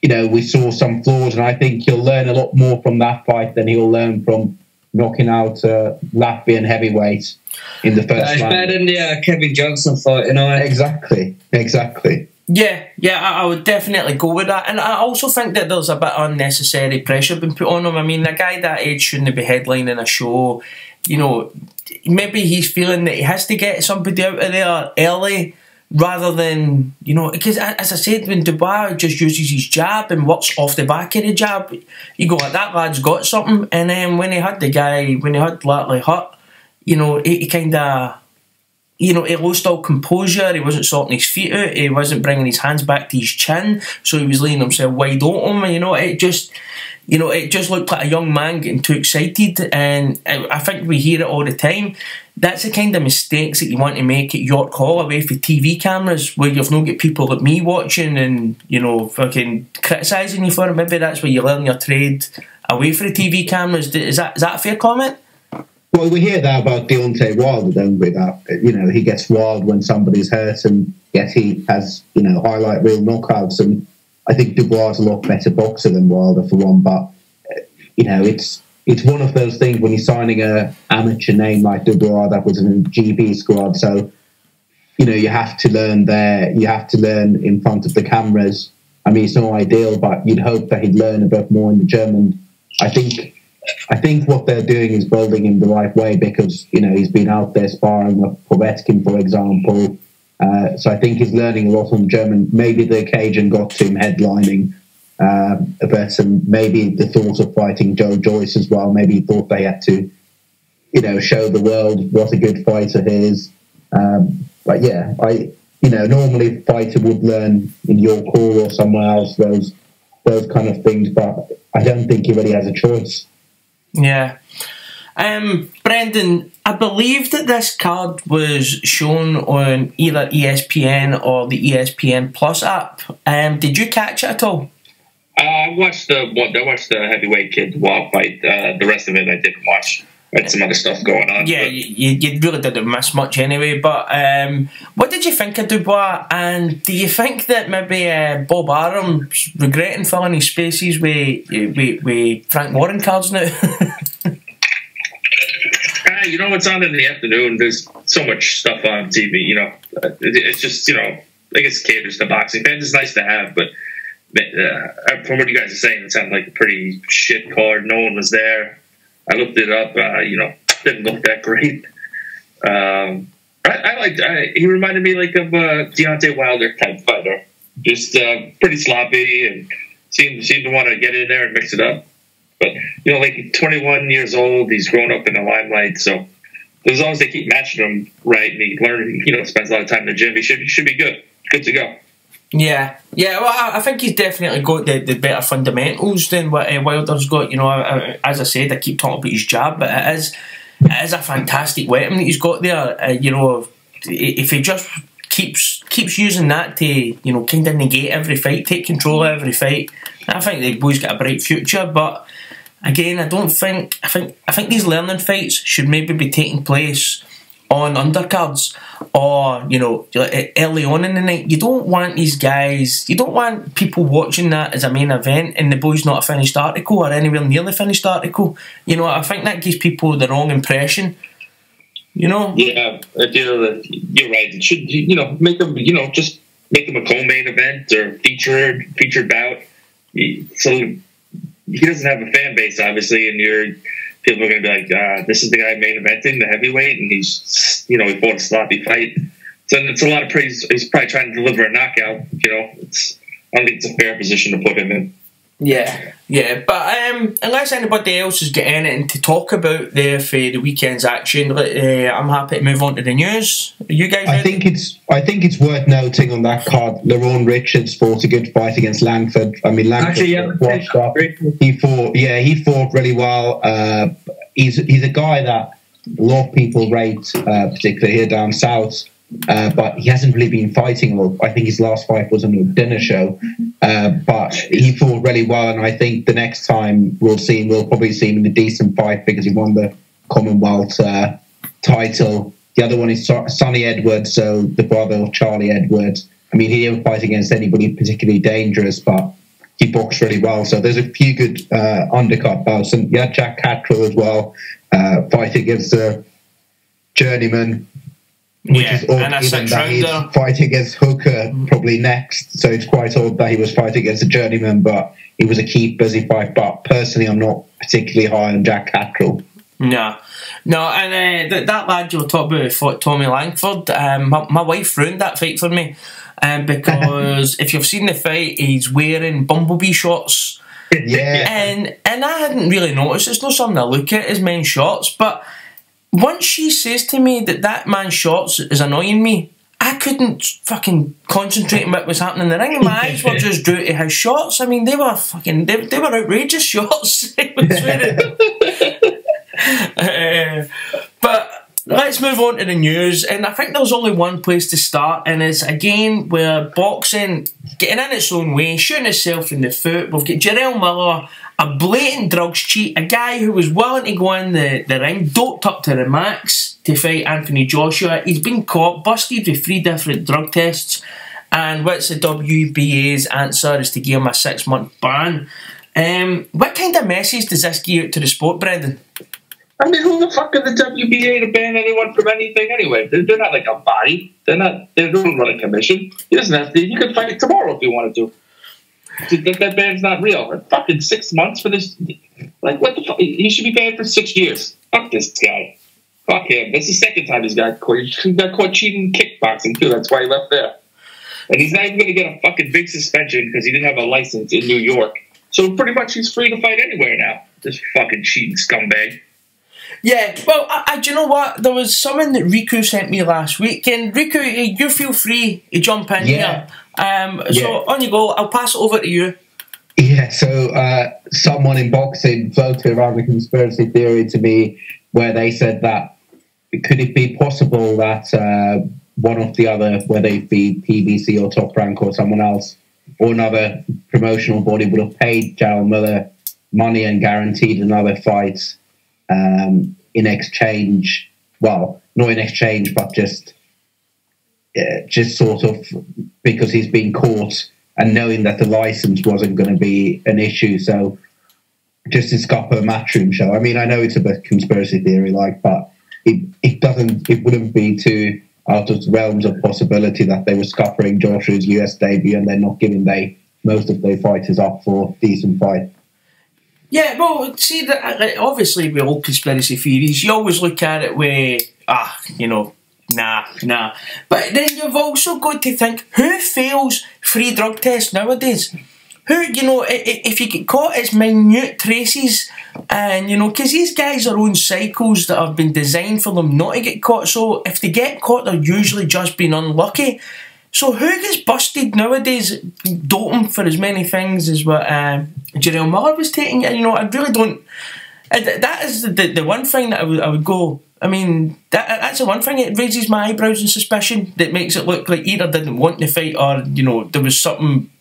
you know, we saw some flaws, and I think he'll learn a lot more from that fight than he'll learn from knocking out Latvian heavyweight in the first round. It's better than the Kevin Johnson fight, you know. Exactly. Yeah, I would definitely go with that. And I also think that there's a bit of unnecessary pressure being put on him. I mean, a guy that age shouldn't be headlining a show. You know, maybe he's feeling that he has to get somebody out of there early rather than, you know, because as I said, when Dubois just uses his jab and works off the back of the jab, you go, that lad's got something. And then when he had Latley hurt, you know, he kind of he lost all composure. He wasn't sorting his feet out. He wasn't bringing his hands back to his chin. So he was laying himself wide open. It just looked like a young man getting too excited. And I think we hear it all the time. That's the kind of mistakes that you want to make at York Hall away from TV cameras, where you've not got people like me watching and, fucking criticising you for it. Maybe that's where you learn your trade away from the TV cameras. Is that a fair comment? Well, we hear that about Deontay Wilder, don't we? That, he gets wild when somebody's hurt, and yet he has, highlight reel knockouts. And I think Dubois is a lot better boxer than Wilder, for one. But, it's one of those things when you're signing a amateur name like Dubois that was in a GB squad. So, you have to learn there. You have to learn in front of the cameras. I mean, it's not ideal, but you'd hope that he'd learn a bit more in the German. I think what they're doing is building him the right way, because, he's been out there sparring with Povetkin, for example. So I think he's learning a lot on German. Maybe the occasion got to him headlining a bit, and maybe the thought of fighting Joe Joyce as well. Maybe he thought they had to, show the world what a good fighter he is. But yeah, normally a fighter would learn in York Hall or somewhere else those kind of things, but I don't think he really has a choice. Yeah. Brendan, I believe that this card was shown on either ESPN or the ESPN Plus app. Did you catch it at all? I watched the heavyweight kid Wall fight. The rest of it I didn't watch. I had some other stuff going on. Yeah, you really didn't miss much anyway. But what did you think of Dubois? And do you think that maybe Bob Arum's regretting filling his spaces with Frank Warren cards now? It's on in the afternoon. There's so much stuff on TV. It's just I guess it caters to boxing fans. It's nice to have, but from what you guys are saying, it sounded like a pretty shit card. No one was there. I looked it up. Didn't look that great. He reminded me of a Deontay Wilder type fighter. Just pretty sloppy and seemed to want to get in there and mix it up. But 21 years old, he's grown up in the limelight. So as long as they keep matching him right, and he learns, spends a lot of time in the gym, he should be good to go. Yeah. Well, I think he's definitely got the better fundamentals than what Wilder's got. As I said, I keep talking about his jab, but it is a fantastic weapon that he's got there. If he just keeps using that to kind of negate every fight, take control of every fight, I think the boy's got a bright future. But again, I think these learning fights should maybe be taking place on undercards, or early on in the night. You don't want these guys, you don't want people watching that as a main event and the boy's not a finished article or anywhere near the finished article. I think that gives people the wrong impression. Yeah, you're right. It should make them just make them a co-main event or featured bout. So he doesn't have a fan base, obviously, and people are going to be like, this is the guy main eventing the heavyweight, and he fought a sloppy fight. So it's a lot of praise. He's probably trying to deliver a knockout. I don't think it's a fair position to put him in. Yeah. But unless anybody else is getting anything to talk about there for the weekend's action, I'm happy to move on to the news. Are you guys ready? I think it's worth noting on that card, Lerone Richards fought a good fight against Langford. I mean, Langford washed up. He fought really well. He's a guy that a lot of people rate, particularly here down south. But he hasn't really been fighting a lot. I think his last fight was on a dinner show. But he fought really well, and I think the next time we'll probably see him in a decent fight because he won the Commonwealth title. The other one is Sonny Edwards, so the brother of Charlie Edwards. I mean, he didn't fight against anybody particularly dangerous, but he boxed really well. So there's a few good undercut bouts. And yeah, Jack Cattrall as well, fighting against a journeyman. Which is odd, and given that he's fighting against Hooker probably next. So it's quite odd that he was fighting against a journeyman, but it was a key busy fight. But personally, I'm not particularly high on Jack Cattrall. No, and that lad you'll talk about fought Tommy Langford. My wife ruined that fight for me because if you've seen the fight, he's wearing bumblebee shorts. Yeah, and I hadn't really noticed. It's not something I look at as men's shorts, but once she says to me that man's shorts is annoying me, I couldn't fucking concentrate on what was happening in the ring. My eyes were just due to his shorts. I mean, they were fucking, they were outrageous shorts. But let's move on to the news, and I think there's only one place to start, and it's again where boxing getting in its own way, shooting itself in the foot. We've got Jarrell Miller, a blatant drugs cheat, a guy who was willing to go in the ring, doped up to the max to fight Anthony Joshua. He's been caught, busted with 3 different drug tests, and what's the WBA's answer is to give him a 6-month ban. What kind of message does this give out to the sport, Brendan? I mean, who the fuck are the WBA to ban anyone from anything anyway? They're not like a body. They don't run a commission. He doesn't have to. He could fight tomorrow if he wanted to. That ban's not real. Fucking 6 months for this. Like, what the fuck? He should be banned for 6 years. Fuck this guy. Fuck him. That's the second time he's got caught. He got caught cheating kickboxing too. That's why he left there. And he's not even going to get a fucking big suspension because he didn't have a license in New York. So pretty much he's free to fight anywhere now. This fucking cheating scumbag. Yeah, well, do you know what? There was something that Riku sent me last week, and Riku, you feel free to jump in here. So on you go. I'll pass it over to you. Yeah, so someone in boxing floated around a conspiracy theory to me where they said that could it be possible that one of the other, whether it be PBC or Top Rank or someone else, or another promotional body would have paid Jarrell Miller money and guaranteed another fight in exchange, well, not in exchange, but just sort of because he's been caught and knowing that the license wasn't going to be an issue, so just to scupper a matchroom show. I mean, I know it's a bit conspiracy theory, but it wouldn't be too out of the realms of possibility that they were scuppering Joshua's US debut and they're not giving most of their fighters up for decent fight. Yeah, well, see, obviously with all conspiracy theories, you always look at it with, nah. But then you've also got to think, who fails free drug tests nowadays? Who, if you get caught, it's minute traces, and, because these guys are on cycles that have been designed for them not to get caught, so if they get caught, they're usually just being unlucky. So who gets busted nowadays doping for as many things as what Jarrell Miller was taking? I really don't. That is the one thing that I would go. I mean, that's the one thing that raises my eyebrows and suspicion, that makes it look like either didn't want to fight or there was something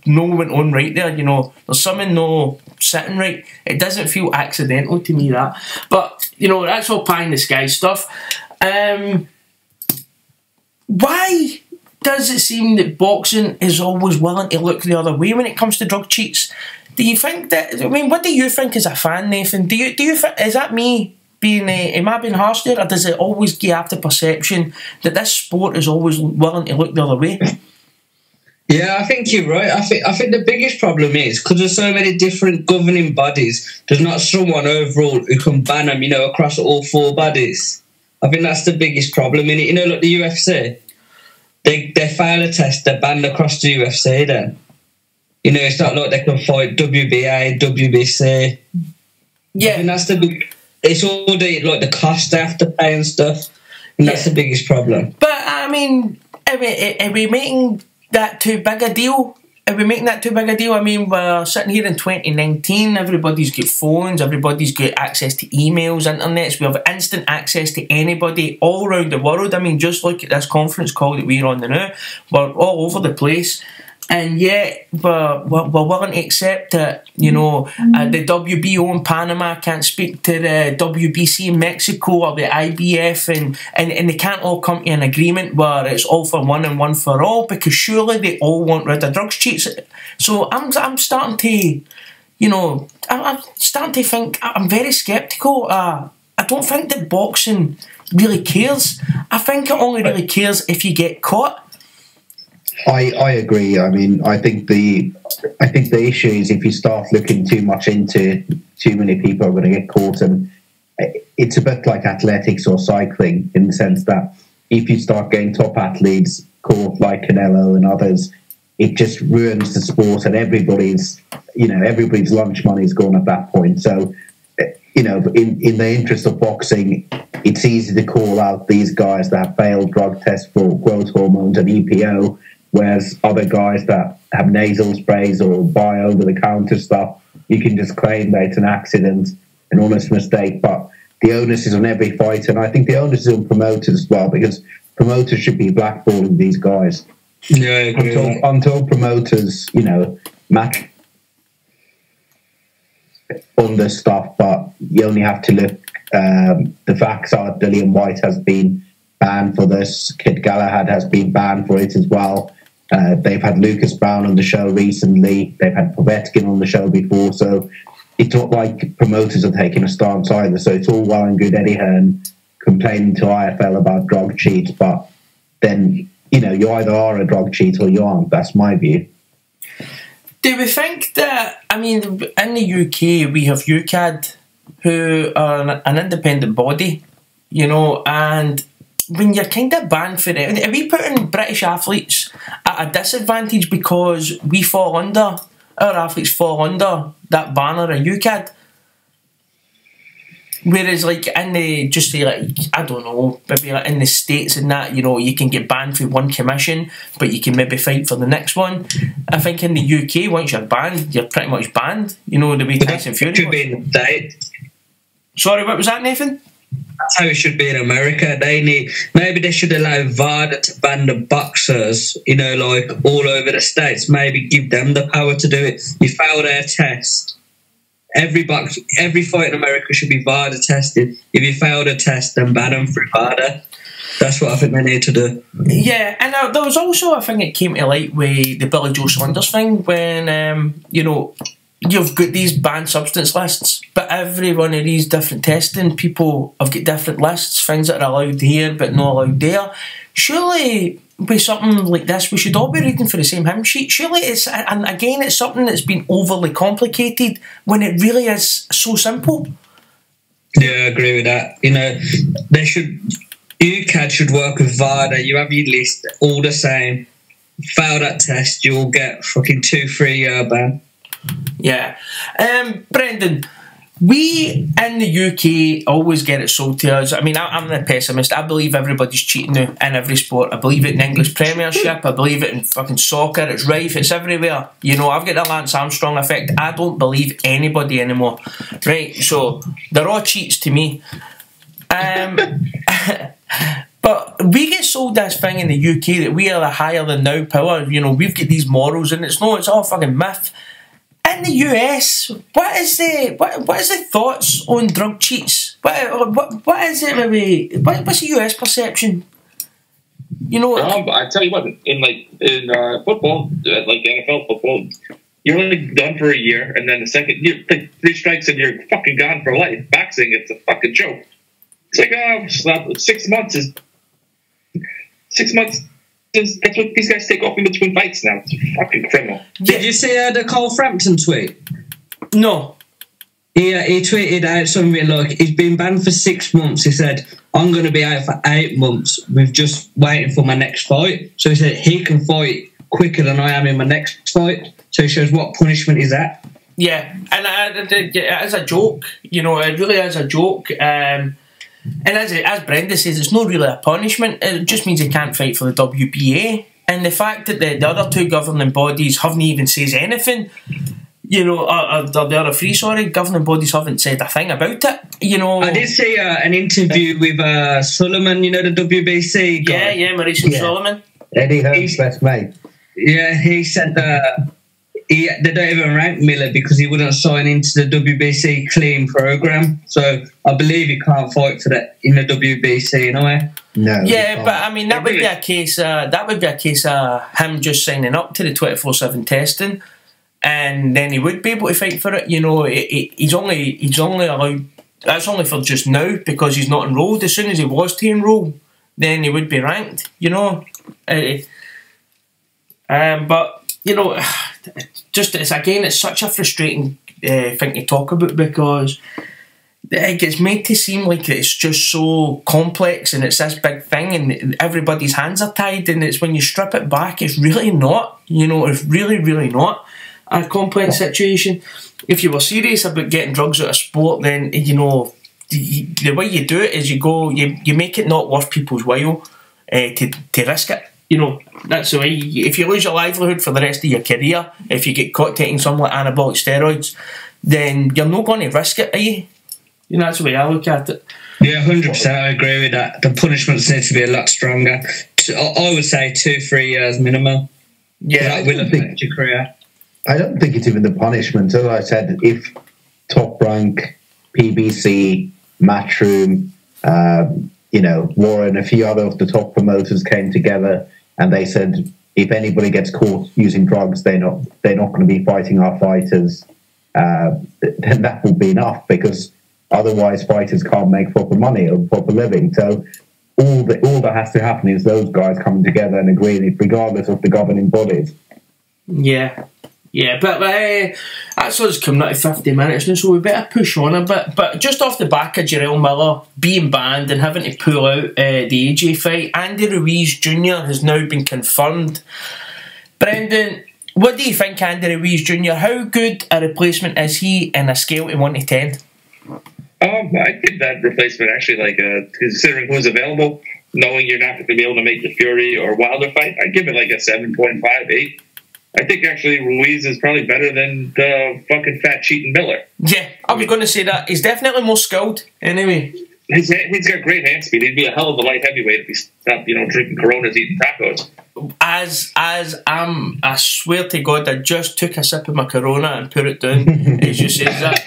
no went on right there. There's something no sitting right. It doesn't feel accidental to me, that. But that's all pie in the sky stuff. Why does it seem that boxing is always willing to look the other way when it comes to drug cheats? Do you think that? I mean, what do you think as a fan, Nathan? Do you think, is that me being? Am I being harsh there, or does it always give after perception that this sport is always willing to look the other way? Yeah, I think you're right. I think the biggest problem is because there's so many different governing bodies. There's not someone overall who can ban them, across all 4 bodies. I think that's the biggest problem in it. Like the UFC, they fail a test, they're banned across the UFC then. It's not like they can fight WBA, WBC. Yeah. I think that's the big... It's all the cost they have to pay and stuff. And that's the biggest problem. But, I mean, are we making that too big a deal? Are we making that too big a deal? I mean, we're sitting here in 2019, everybody's got phones, everybody's got access to emails, internets, we have instant access to anybody all around the world. I mean, just look at this conference call that we're on now. We're all over the place. And yet, we're willing to accept that, the WBO in Panama can't speak to the WBC in Mexico or the IBF, and they can't all come to an agreement where it's all for one and one for all, because surely they all want rid of drugs cheats. So I'm starting to, I'm starting to think, I'm very sceptical. I don't think that boxing really cares. I think it only really cares if you get caught. I agree. I mean, I think the issue is if you start looking too much into too many people are going to get caught, and it's a bit like athletics or cycling in the sense that if you start getting top athletes caught like Canelo and others, it just ruins the sport, and everybody's lunch money is gone at that point. So you know, in the interest of boxing, it's easy to call out these guys that have failed drug tests for growth hormones and EPO, whereas other guys that have nasal sprays or buy over-the-counter stuff, you can just claim that it's an accident, an honest mistake. But the onus is on every fighter, and I think the onus is on promoters as well, because promoters should be blackballing these guys. Yeah, until promoters, you know, match on this stuff, but you only have to look. The facts are Dillian White has been banned for this. Kid Galahad has been banned for it as well. They've had Lucas Brown on the show recently. They've had Povetkin on the show before. So it's not like promoters are taking a stance either. So it's all well and good Eddie Hearn complaining to IFL about drug cheats, but then, you know, you either are a drug cheat or you aren't. That's my view. Do we think that, I mean, in the UK we have UCAD, who are an independent body, you know, and when you're kind of banned for it, are we putting British athletes at a disadvantage because we fall under, our athletes fall under that banner of UCAD? Whereas, like, in the, just say, like, I don't know, maybe like in the States and that, you know, you can get banned for one commission, but you can maybe fight for the next one. I think in the UK, once you're banned, you're pretty much banned. You know, the way Tyson Fury was. Should be in the States. Sorry, what was that, Nathan? That's how it should be in America. Maybe they should allow VADA to ban the boxers, you know, like all over the States. Maybe give them the power to do it. You fail their test. Every fight in America should be VADA tested. If you fail the test, then ban them for VADA. That's what I think they need to do. Yeah, and there was also a thing that came to light with the Billy Joe Saunders thing when, you know, you've got these banned substance lists, but every one of these different testing, people have got different lists, things that are allowed here but not allowed there. Surely, with something like this, we should all be reading for the same hymn sheet. Surely it's, and again, it's something that's been overly complicated when it really is so simple. Yeah, I agree with that. You know, UCAD should work with VADA. You have your list all the same. Fail that test, you'll get fucking 2-3 year ban. Yeah. Brendan, we in the UK always get it sold to us. I mean, I'm the pessimist. I believe everybody's cheating now in every sport. I believe it in English Premiership. I believe it in fucking soccer. It's rife. It's everywhere. You know, I've got the Lance Armstrong effect. I don't believe anybody anymore. Right? So, they're all cheats to me. But we get sold this thing in the UK that we are the higher than thou power. You know, we've got these morals, and it's all fucking myth. In the US, what is the thoughts on drug cheats? What is it maybe? What's the US perception? You know, I tell you what, in football, like NFL football, you're only done for a year, and then the second year, like 3 strikes, and you're fucking gone for life. Boxing, it's a fucking joke. It's like 6 months is 6 months. That's what these guys take off in between fights now. It's fucking criminal. Did you see the Cole Frampton tweet? No. He tweeted out something like, he's been banned for 6 months. He said, I'm going to be out for 8 months. We're just waiting for my next fight. So he said he can fight quicker than I am in my next fight. So he shows what punishment is that. Yeah, and as a joke, you know, it really is a joke. And as Brenda says, it's not really a punishment. It just means he can't fight for the WBA. And the fact that the other 2 governing bodies haven't even says anything, you know, the other 3, governing bodies haven't said a thing about it, you know. I did see an interview with Sullivan, you know, the WBC guy. Yeah, Mauricio Sullivan. Eddie Hearn's best mate. Yeah, he said that they don't even rank Miller because he wouldn't sign into the WBC clean program. So I believe he can't fight for that in the WBC in a way. No. Yeah, but I mean that would be a case. That would be a case of him just signing up to the 24/7 testing, and then he would be able to fight for it. You know, he's only allowed. That's only for just now because he's not enrolled. As soon as he was to enroll, then he would be ranked. You know, but you know. It's such a frustrating thing to talk about because it gets made to seem like it's just so complex and it's this big thing and everybody's hands are tied, and it's when you strip it back, it's really not. You know, it's really, really not a complex situation. if you were serious about getting drugs out of sport, then the way you do it is you make it not worth people's while to risk it. That's the way. If you lose your livelihood for the rest of your career, if you get caught taking something like anabolic steroids, then you're not going to risk it, are you? That's the way I look at it. Yeah, 100%. I agree with that. The punishments need to be a lot stronger. I would say 2-3 years minimum. Yeah, that will affect your career. I don't think it's even the punishment. As I said, if Top Rank, PBC, Matchroom, Warren, a few other of the top promoters came together and they said, if anybody gets caught using drugs, they're not going to be fighting our fighters. Then that will be enough, because otherwise fighters can't make proper money or proper living. So all that has to happen is those guys coming together and agreeing, regardless of the governing bodies. Yeah, but that's us coming out of 50 minutes now, so we better push on a bit. But just off the back of Jarrell Miller being banned and having to pull out the AJ fight, Andy Ruiz Jr. has now been confirmed. Brendan, what do you think, Andy Ruiz Jr.? How good a replacement is he in a scale of 1 to 10? I give that replacement actually considering who's available, knowing you're not going to be able to make the Fury or Wilder fight, I give it like a 7.5, 8. I think actually Ruiz is probably better than the fucking fat cheating Miller. Yeah, I was going to say that. He's definitely more skilled, anyway. He's got great hand speed. He'd be a hell of a light heavyweight if he stopped, drinking Coronas, eating tacos. I swear to God, I just took a sip of my Corona and put it down. As you says that.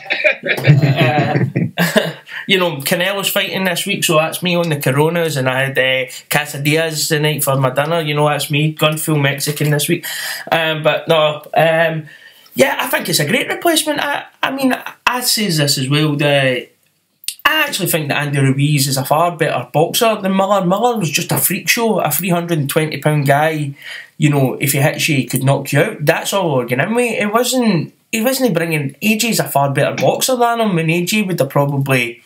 Canelo's fighting this week, so that's me on the Coronas, and I had quesadillas the night for my dinner. That's me, gone full Mexican this week. But no, yeah, I think it's a great replacement. I says this as well, that I actually think that Andy Ruiz is a far better boxer than Miller. Miller was just a freak show, a 320-pound guy. If he hits you, he could knock you out. That's all we're getting in with. He wasn't bringing... AJ's a far better boxer than him, and AJ would have probably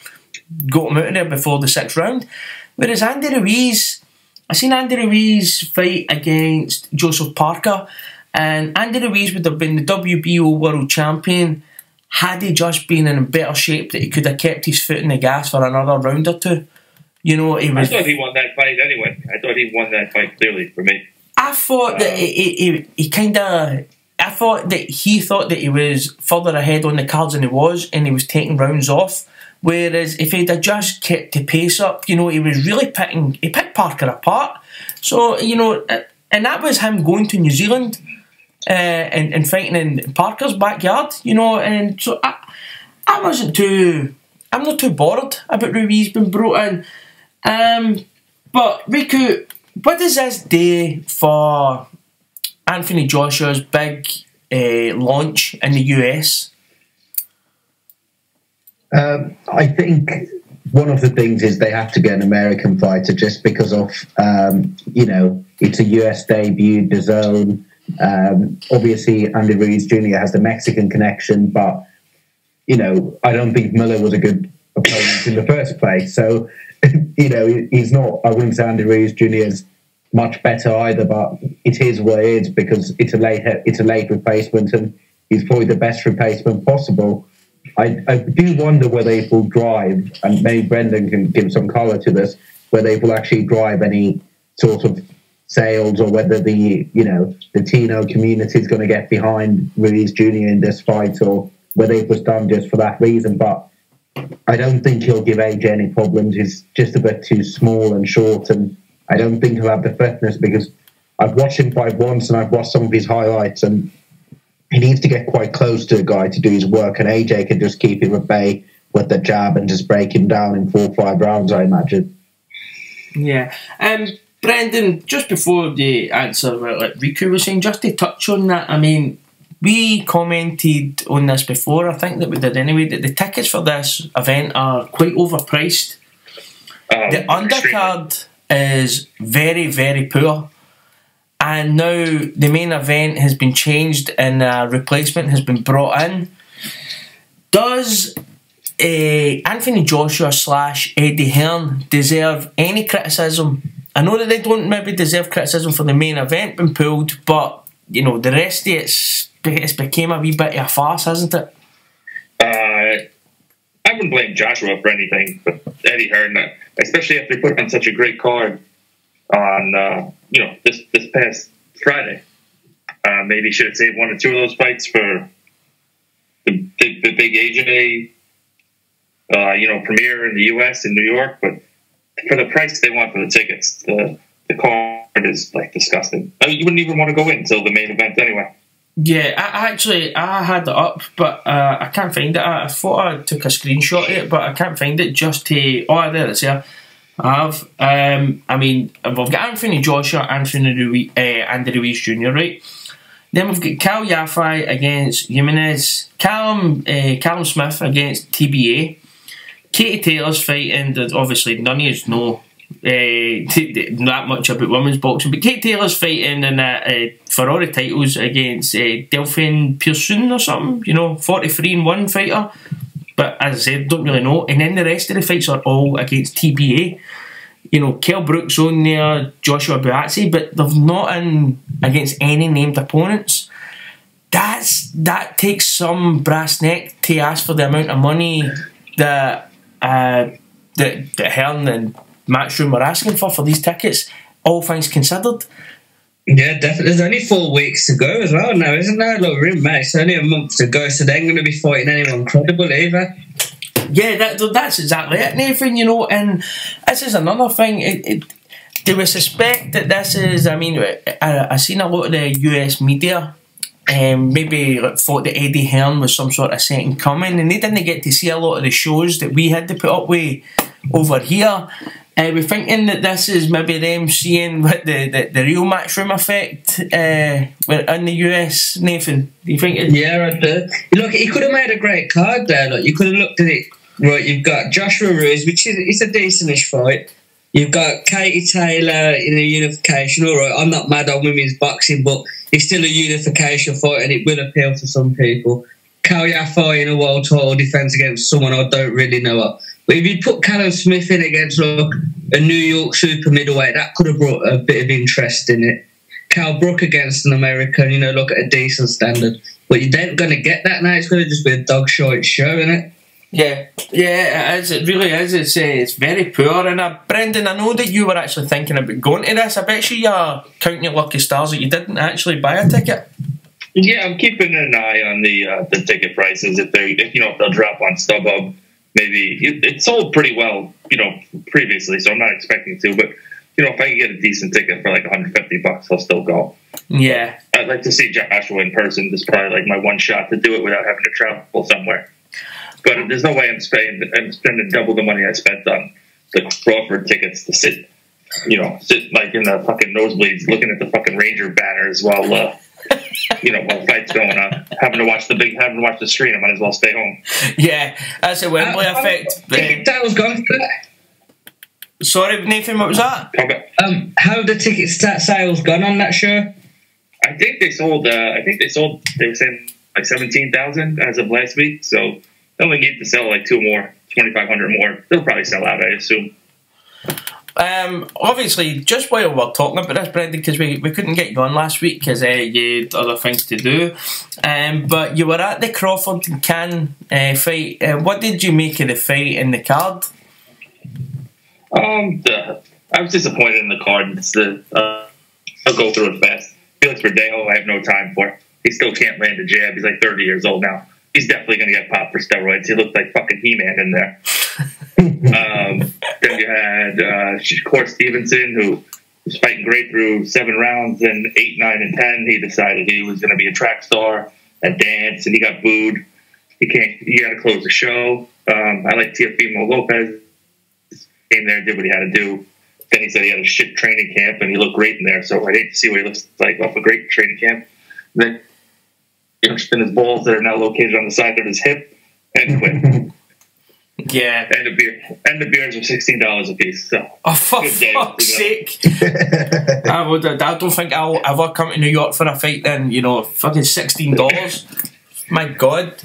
got him out of there before the 6th round. Whereas Andy Ruiz... I seen Andy Ruiz fight against Joseph Parker, and Andy Ruiz would have been the WBO world champion had he just been in better shape, that he could have kept his foot in the gas for another round or two. I thought he won that fight anyway. I thought he won that fight clearly for me. I thought that he kind of... I thought that he thought that he was further ahead on the cards than he was, and he was taking rounds off. Whereas if he'd have just kept the pace up, he was really he picked Parker apart. So, and that was him going to New Zealand and fighting in Parker's backyard, and so I'm not too bothered about Ruiz being brought in. But Riku, what does this do for Anthony Joshua's big launch in the US? I think one of the things is they have to get an American fighter, just because of it's a US debut, the zone. Obviously Andy Ruiz Jr. has the Mexican connection, but I don't think Miller was a good opponent in the first place. So he's not. I wouldn't say Andy Ruiz Jr. is much better either, but it is what it is, because it's a late replacement, and he's probably the best replacement possible. I do wonder whether it will drive, and maybe Brendan can give some colour to this, whether it will actually drive any sort of sales, or whether the Latino community is going to get behind Ruiz Jr. in this fight, or whether it was done just for that reason. But I don't think he'll give AJ any problems. He's just a bit too small and short, and I don't think he'll have the fitness, because I've watched him fight once and I've watched some of his highlights, and he needs to get quite close to a guy to do his work, and AJ can just keep him at bay with the jab and just break him down in 4 or 5 rounds, I imagine. Yeah. Brendan, just before the answer, like Riku was saying, just to touch on that, we commented on this before, I think that we did anyway, that the tickets for this event are quite overpriced. The undercard is very, very poor. And now the main event has been changed and a replacement has been brought in. Does Anthony Joshua / Eddie Hearn deserve any criticism? I know that they don't maybe deserve criticism for the main event being pulled, but the rest of it's became a wee bit of a farce, hasn't it? I wouldn't blame Joshua for anything, but Eddie Hearn, especially after putting on such a great card on this past Friday. Maybe should have saved one or two of those fights for the big AJ, premiere in the U.S. in New York. But for the price they want for the tickets, the card is like disgusting. I mean, you wouldn't even want to go in until the main event anyway. Yeah, I had it up, but I can't find it. I thought I took a screenshot of it, but I can't find it. Just to there it's here. I have. We've got Anthony Joshua, Anthony Ruiz, Andy Ruiz Jr. Right. Then we've got Cal Yafai against Jimenez, Callum Smith against TBA, Katie Taylor's fighting. Obviously, none of you know that much about women's boxing, but Katie Taylor's fighting in Ferrari titles against Delphine Pearson or something. 43-1 fighter. But as I said, don't really know. And then the rest of the fights are all against TBA. Kell Brook's on there, Joshua Buatsi, but they've not in against any named opponents. That takes some brass neck to ask for the amount of money that Hearn and Matchroom are asking for these tickets, all things considered. Yeah, definitely. There's only 4 weeks to go as well now, isn't there? Look, mate, it's only a month to go, so they ain't going to be fighting anyone credible either. Yeah, that's exactly it, Nathan, and this is another thing. Do we suspect that this is, I've seen a lot of the US media maybe thought that Eddie Hearn was some sort of second coming, and they didn't get to see a lot of the shows that we had to put up with over here. We're thinking that this is maybe them seeing what the real Matchroom effect in the US, Nathan. Do you think it? Yeah, I do. Look, he could have made a great card there. Look, you could have looked at it. Right, you've got Joshua Ruiz, which is a decentish fight. You've got Katie Taylor in a unification. All right, I'm not mad on women's boxing, but it's still a unification fight, and it will appeal to some people. Cal Yafai in a world title defence against someone I don't really know of. But if you put Callum Smith in against a New York super middleweight, that could have brought a bit of interest in it. Cal Brook against an American, look at a decent standard. But you ain't going to get that now. It's going to just be a dog shit show, isn't it? Yeah, it is. It really is. It's very poor. And Brendan, I know that you were actually thinking about going to this. I bet you're counting your lucky stars that you didn't actually buy a ticket. Yeah, I'm keeping an eye on the ticket prices. If they'll drop on StubHub, maybe it sold pretty well, previously. So I'm not expecting to, but if I can get a decent ticket for like $150, I'll still go. Yeah, I'd like to see Joshua in person. This is probably like my one shot to do it without having to travel somewhere. But there's no way I'm spending double the money I spent on the Crawford tickets to sit like in the fucking nosebleeds, looking at the fucking Ranger banners while while the fight's going on. Having to watch the stream, I might as well stay home. Yeah, that's a Wembley effect. That was gone for that. Sorry, Nathan, what was that? Okay. How have the ticket sales gone on that show? I think they sold. They were saying like 17,000 as of last week. So they only need to sell like 2 more, 2,500 more. They'll probably sell out, I assume. Obviously, just while we're talking about this, Brendan, because we couldn't get you on last week because you had other things to do. But you were at the Crawford and Can fight. What did you make of the fight and the card? I was disappointed in the card. I'll go through it fast. Felix Verdejo, I have no time for. He still can't land a jab. He's like 30 years old now. He's definitely going to get popped for steroids. He looked like fucking He-Man in there. Then you had Core Stevenson, who was fighting great through 7 rounds. Then 8, 9, and 10, he decided he was going to be a track star and dance, and he got booed. He got to close the show. I like Teofimo Lopez. Came there, did what he had to do. Then he said he had a shit training camp, and he looked great in there. So I hate to see what he looks like off a great training camp. And then spin his balls that are now located on the side of his hip and quit. Yeah. And the beers are $16 a piece. So for fuck's sake. I don't think I'll ever come to New York for a fight then, fucking $16. My God.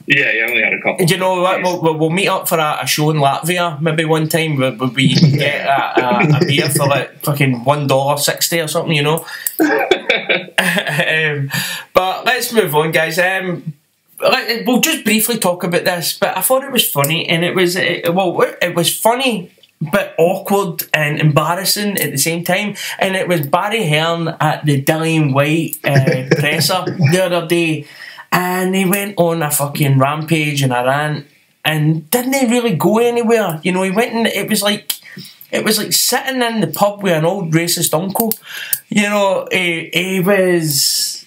Yeah, you only had a couple. You know what? We'll meet up for a show in Latvia maybe one time where we get a beer for like fucking $1.60 or something, But let's move on, guys. we'll just briefly talk about this, but I thought it was funny, and it was funny but awkward and embarrassing at the same time. And it was Barry Hearn at the Dillian White presser the other day, and he went on a fucking rampage and a rant, and didn't really go anywhere. You know, he went and it was like sitting in the pub with an old racist uncle. You know, he was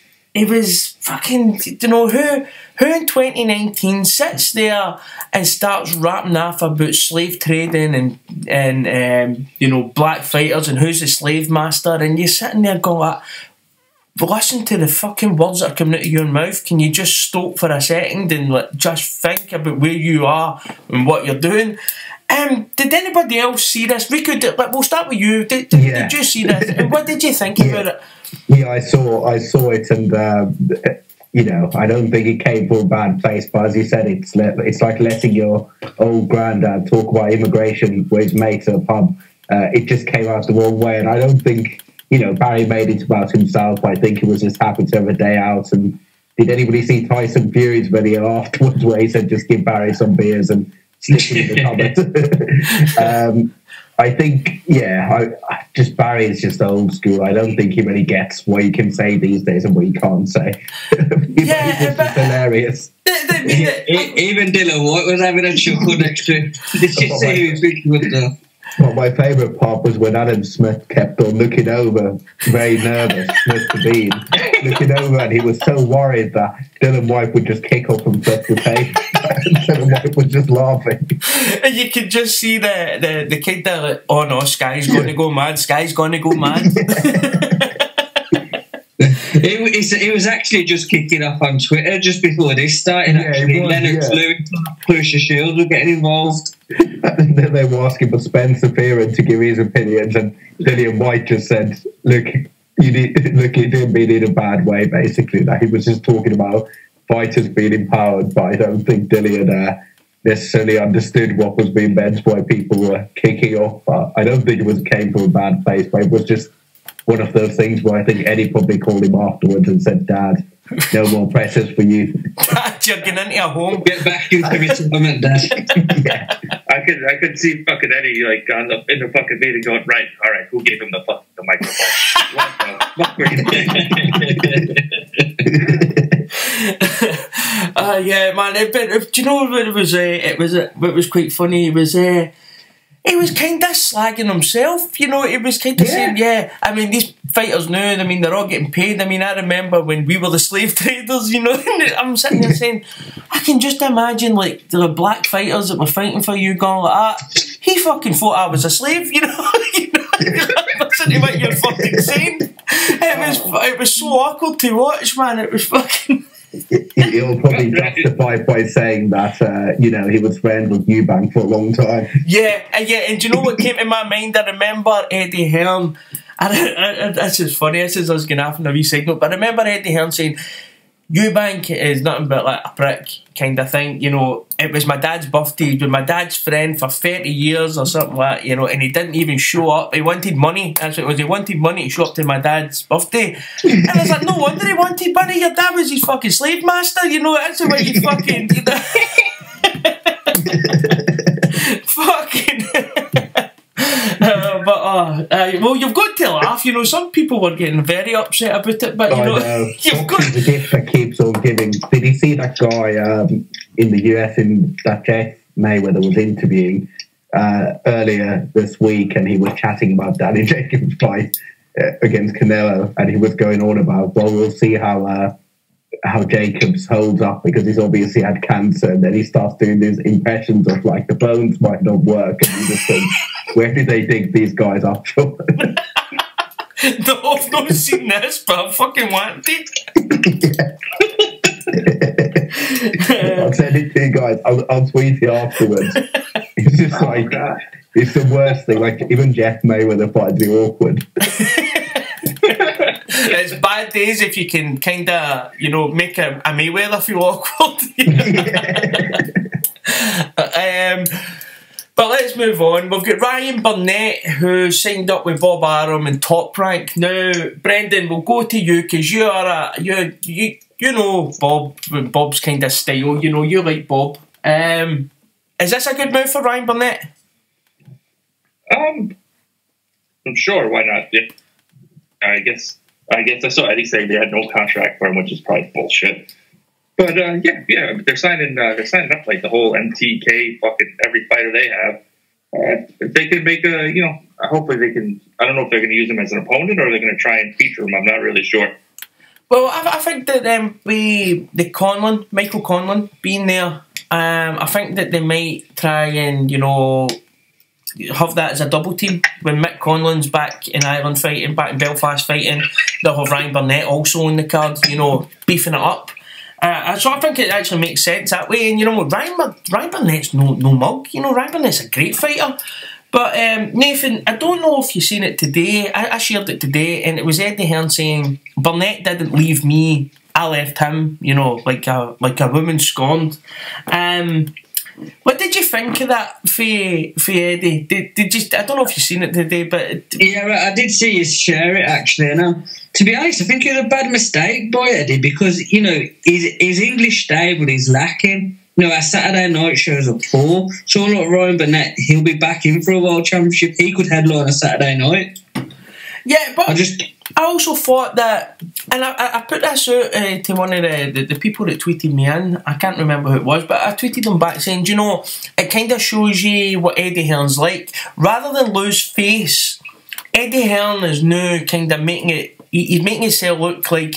fucking, you know, who in 2019 sits there and starts rapping off about slave trading and you know, black fighters and who's the slave master, and you're sitting there going like, listen to the fucking words that are coming out of your mouth. Can you just stop for a second and like just think about where you are and what you're doing? Did anybody else see this? Riku, we'll start with you. Did you see this? And what did you think about it? Yeah, I saw it, and you know, I don't think it came from a bad place. But as you said, it's like letting your old granddad talk about immigration with his mates at a pub. It just came out the wrong way, and I don't think, you know, Barry made it about himself. I think he was just happy to have a day out. And did anybody see Tyson Fury's video afterwards where he said, "Just give Barry some beers and slip it in the cupboard"? I think, just Barry is just old school. I don't think he really gets what you can say these days and what you can't say. It's just hilarious. Even Dylan White was having a chuckle next to him. Did you see who was thinking with the... Well, my favourite part was when Adam Smith kept on looking over, very nervous, Smith the Bean, looking over, and he was so worried that Dylan White would just kick off and flip the tape. Dylan White was just laughing. And you could just see the kid there like, oh no, Sky's going to go mad, Sky's going to go mad. He was actually just kicking off on Twitter just before this started. Lennox Lewis, Clarissa Shields were getting involved. And then they were asking for Spencer Fearon to give his opinions, and Dillian White just said, "Look, he didn't mean it in a bad way." Basically, that he was just talking about fighters being empowered, but I don't think Dillian necessarily understood what was being meant by people were kicking off. I don't think it came from a bad place, but it was just one of those things where I think Eddie probably called him afterwards and said, "Dad, no more pressures for you." Dad, you're getting into a home. Get back into retirement, Dad. Yeah. I could see fucking Eddie like in the fucking meeting going, right, all right, who gave him the microphone? What the fuck? Yeah, man. But do you know what it was? It was quite funny. He was kind of slagging himself, you know. He was kind of saying, I mean, these fighters now, I mean, they're all getting paid. I mean, I remember when we were the slave traders, you know. And I'm sitting there saying, I can just imagine, like, the black fighters that were fighting for you going like that. He fucking thought I was a slave, you know. Listen to what you're fucking saying. It was so awkward to watch, man. It was fucking... He'll probably justify by saying that, you know, he was friends with Eubank for a long time. Yeah, and do you know what came to my mind? I remember Eddie Hearn, and this is funny, this is us going off in a wee signal, but I remember Eddie Hearn saying, Eubank is nothing but like a prick kind of thing, you know. It was my dad's birthday, he'd been my dad's friend for 30 years or something like that, you know, and he didn't even show up. He wanted money, that's what it was, he wanted money to show up to my dad's birthday. And I was like, no wonder he wanted money, your dad was his fucking slave master, you know, that's the way you fucking, you know. Fucking... well, you've got to laugh. You know, some people were getting very upset about it, but you know, you've got the gift that keeps on giving. Did you see that guy in the US that Jeff Mayweather was interviewing earlier this week, and he was chatting about Danny Jacobs' fight against Canelo, and he was going on about, well, we'll see how Jacobs holds up because he's obviously had cancer, and then he starts doing these impressions of like the bones might not work, and you just think, where did they dig these guys up from? No, I've not seen this, but I fucking want it. I'll send it to you guys. I'll tweet you afterwards. It's just like it's the worst thing. Like even Jeff Mayweather finds it awkward. It's bad days if you can kind of, you know, make a Mayweather feel awkward. You know? But let's move on. We've got Ryan Burnett, who signed up with Bob Arum in Top Rank. Now, Brendan, we'll go to you because you are you know Bob, Bob's kind of style. You know, you like Bob. Is this a good move for Ryan Burnett? I'm sure. Why not? Yeah. I guess I saw Eddie say they had no contract for him, which is probably bullshit. But yeah, they're signing up like the whole MTK fucking every fighter they have. If they can make hopefully they can. I don't know if they're going to use him as an opponent or they're going to try and feature him. I'm not really sure. Well, I think that Michael Conlon being there, I think that they might try and have that as a double team when Mick Conlon's back in Ireland fighting, back in Belfast fighting. They'll have Ryan Burnett also on the card, beefing it up. So I think it actually makes sense that way. And Ryan Burnett's no mug. Ryan Burnett's a great fighter. But Nathan, I don't know if you've seen it today. I shared it today, and it was Eddie Hearn saying Burnett didn't leave me, I left him. Like a woman scorned. What did you think of that for Eddie? Did you? I don't know if you've seen it today, but yeah, I did see you share it actually. And to be honest, I think it was a bad mistake by Eddie because his English stable is lacking. Our Saturday night shows are poor. So like Ryan Burnett, he'll be back in for a World Championship. He could headline a Saturday night. Yeah, but I also thought that, and I put this out to one of the people that tweeted me in. I can't remember who it was, but I tweeted them back saying, it kind of shows you what Eddie Hearn's like. Rather than lose face, Eddie Hearn is now kind of making it. He's making himself look like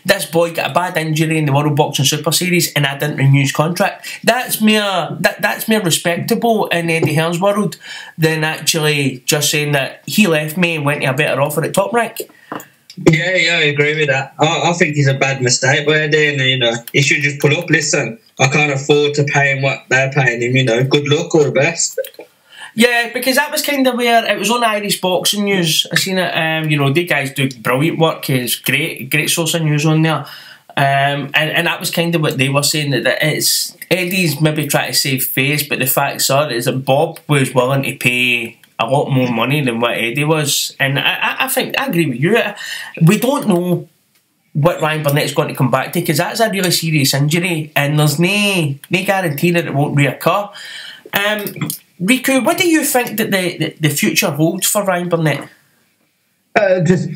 this boy got a bad injury in the World Boxing Super Series and I didn't renew his contract. That's more respectable in Eddie Hearn's world than actually just saying that he left me and went to a better offer at Top Rank. Yeah, I agree with that. I think it's a bad mistake by Eddie, and he should just pull up. Listen, I can't afford to pay him what they're paying him. Good luck, all the best. Yeah, because that was kind of where it was on Irish Boxing News. I seen it. They guys do brilliant work. It's great source of news on there. And that was kind of what they were saying, that it's Eddie's maybe trying to save face, but the facts are is that Bob was willing to pay a lot more money than what Eddie was. And I think I agree with you. We don't know what Ryan Burnett's going to come back to because that's a really serious injury, and there's no guarantee that it won't reoccur. Riku, what do you think that the future holds for Ryan Burnett? Just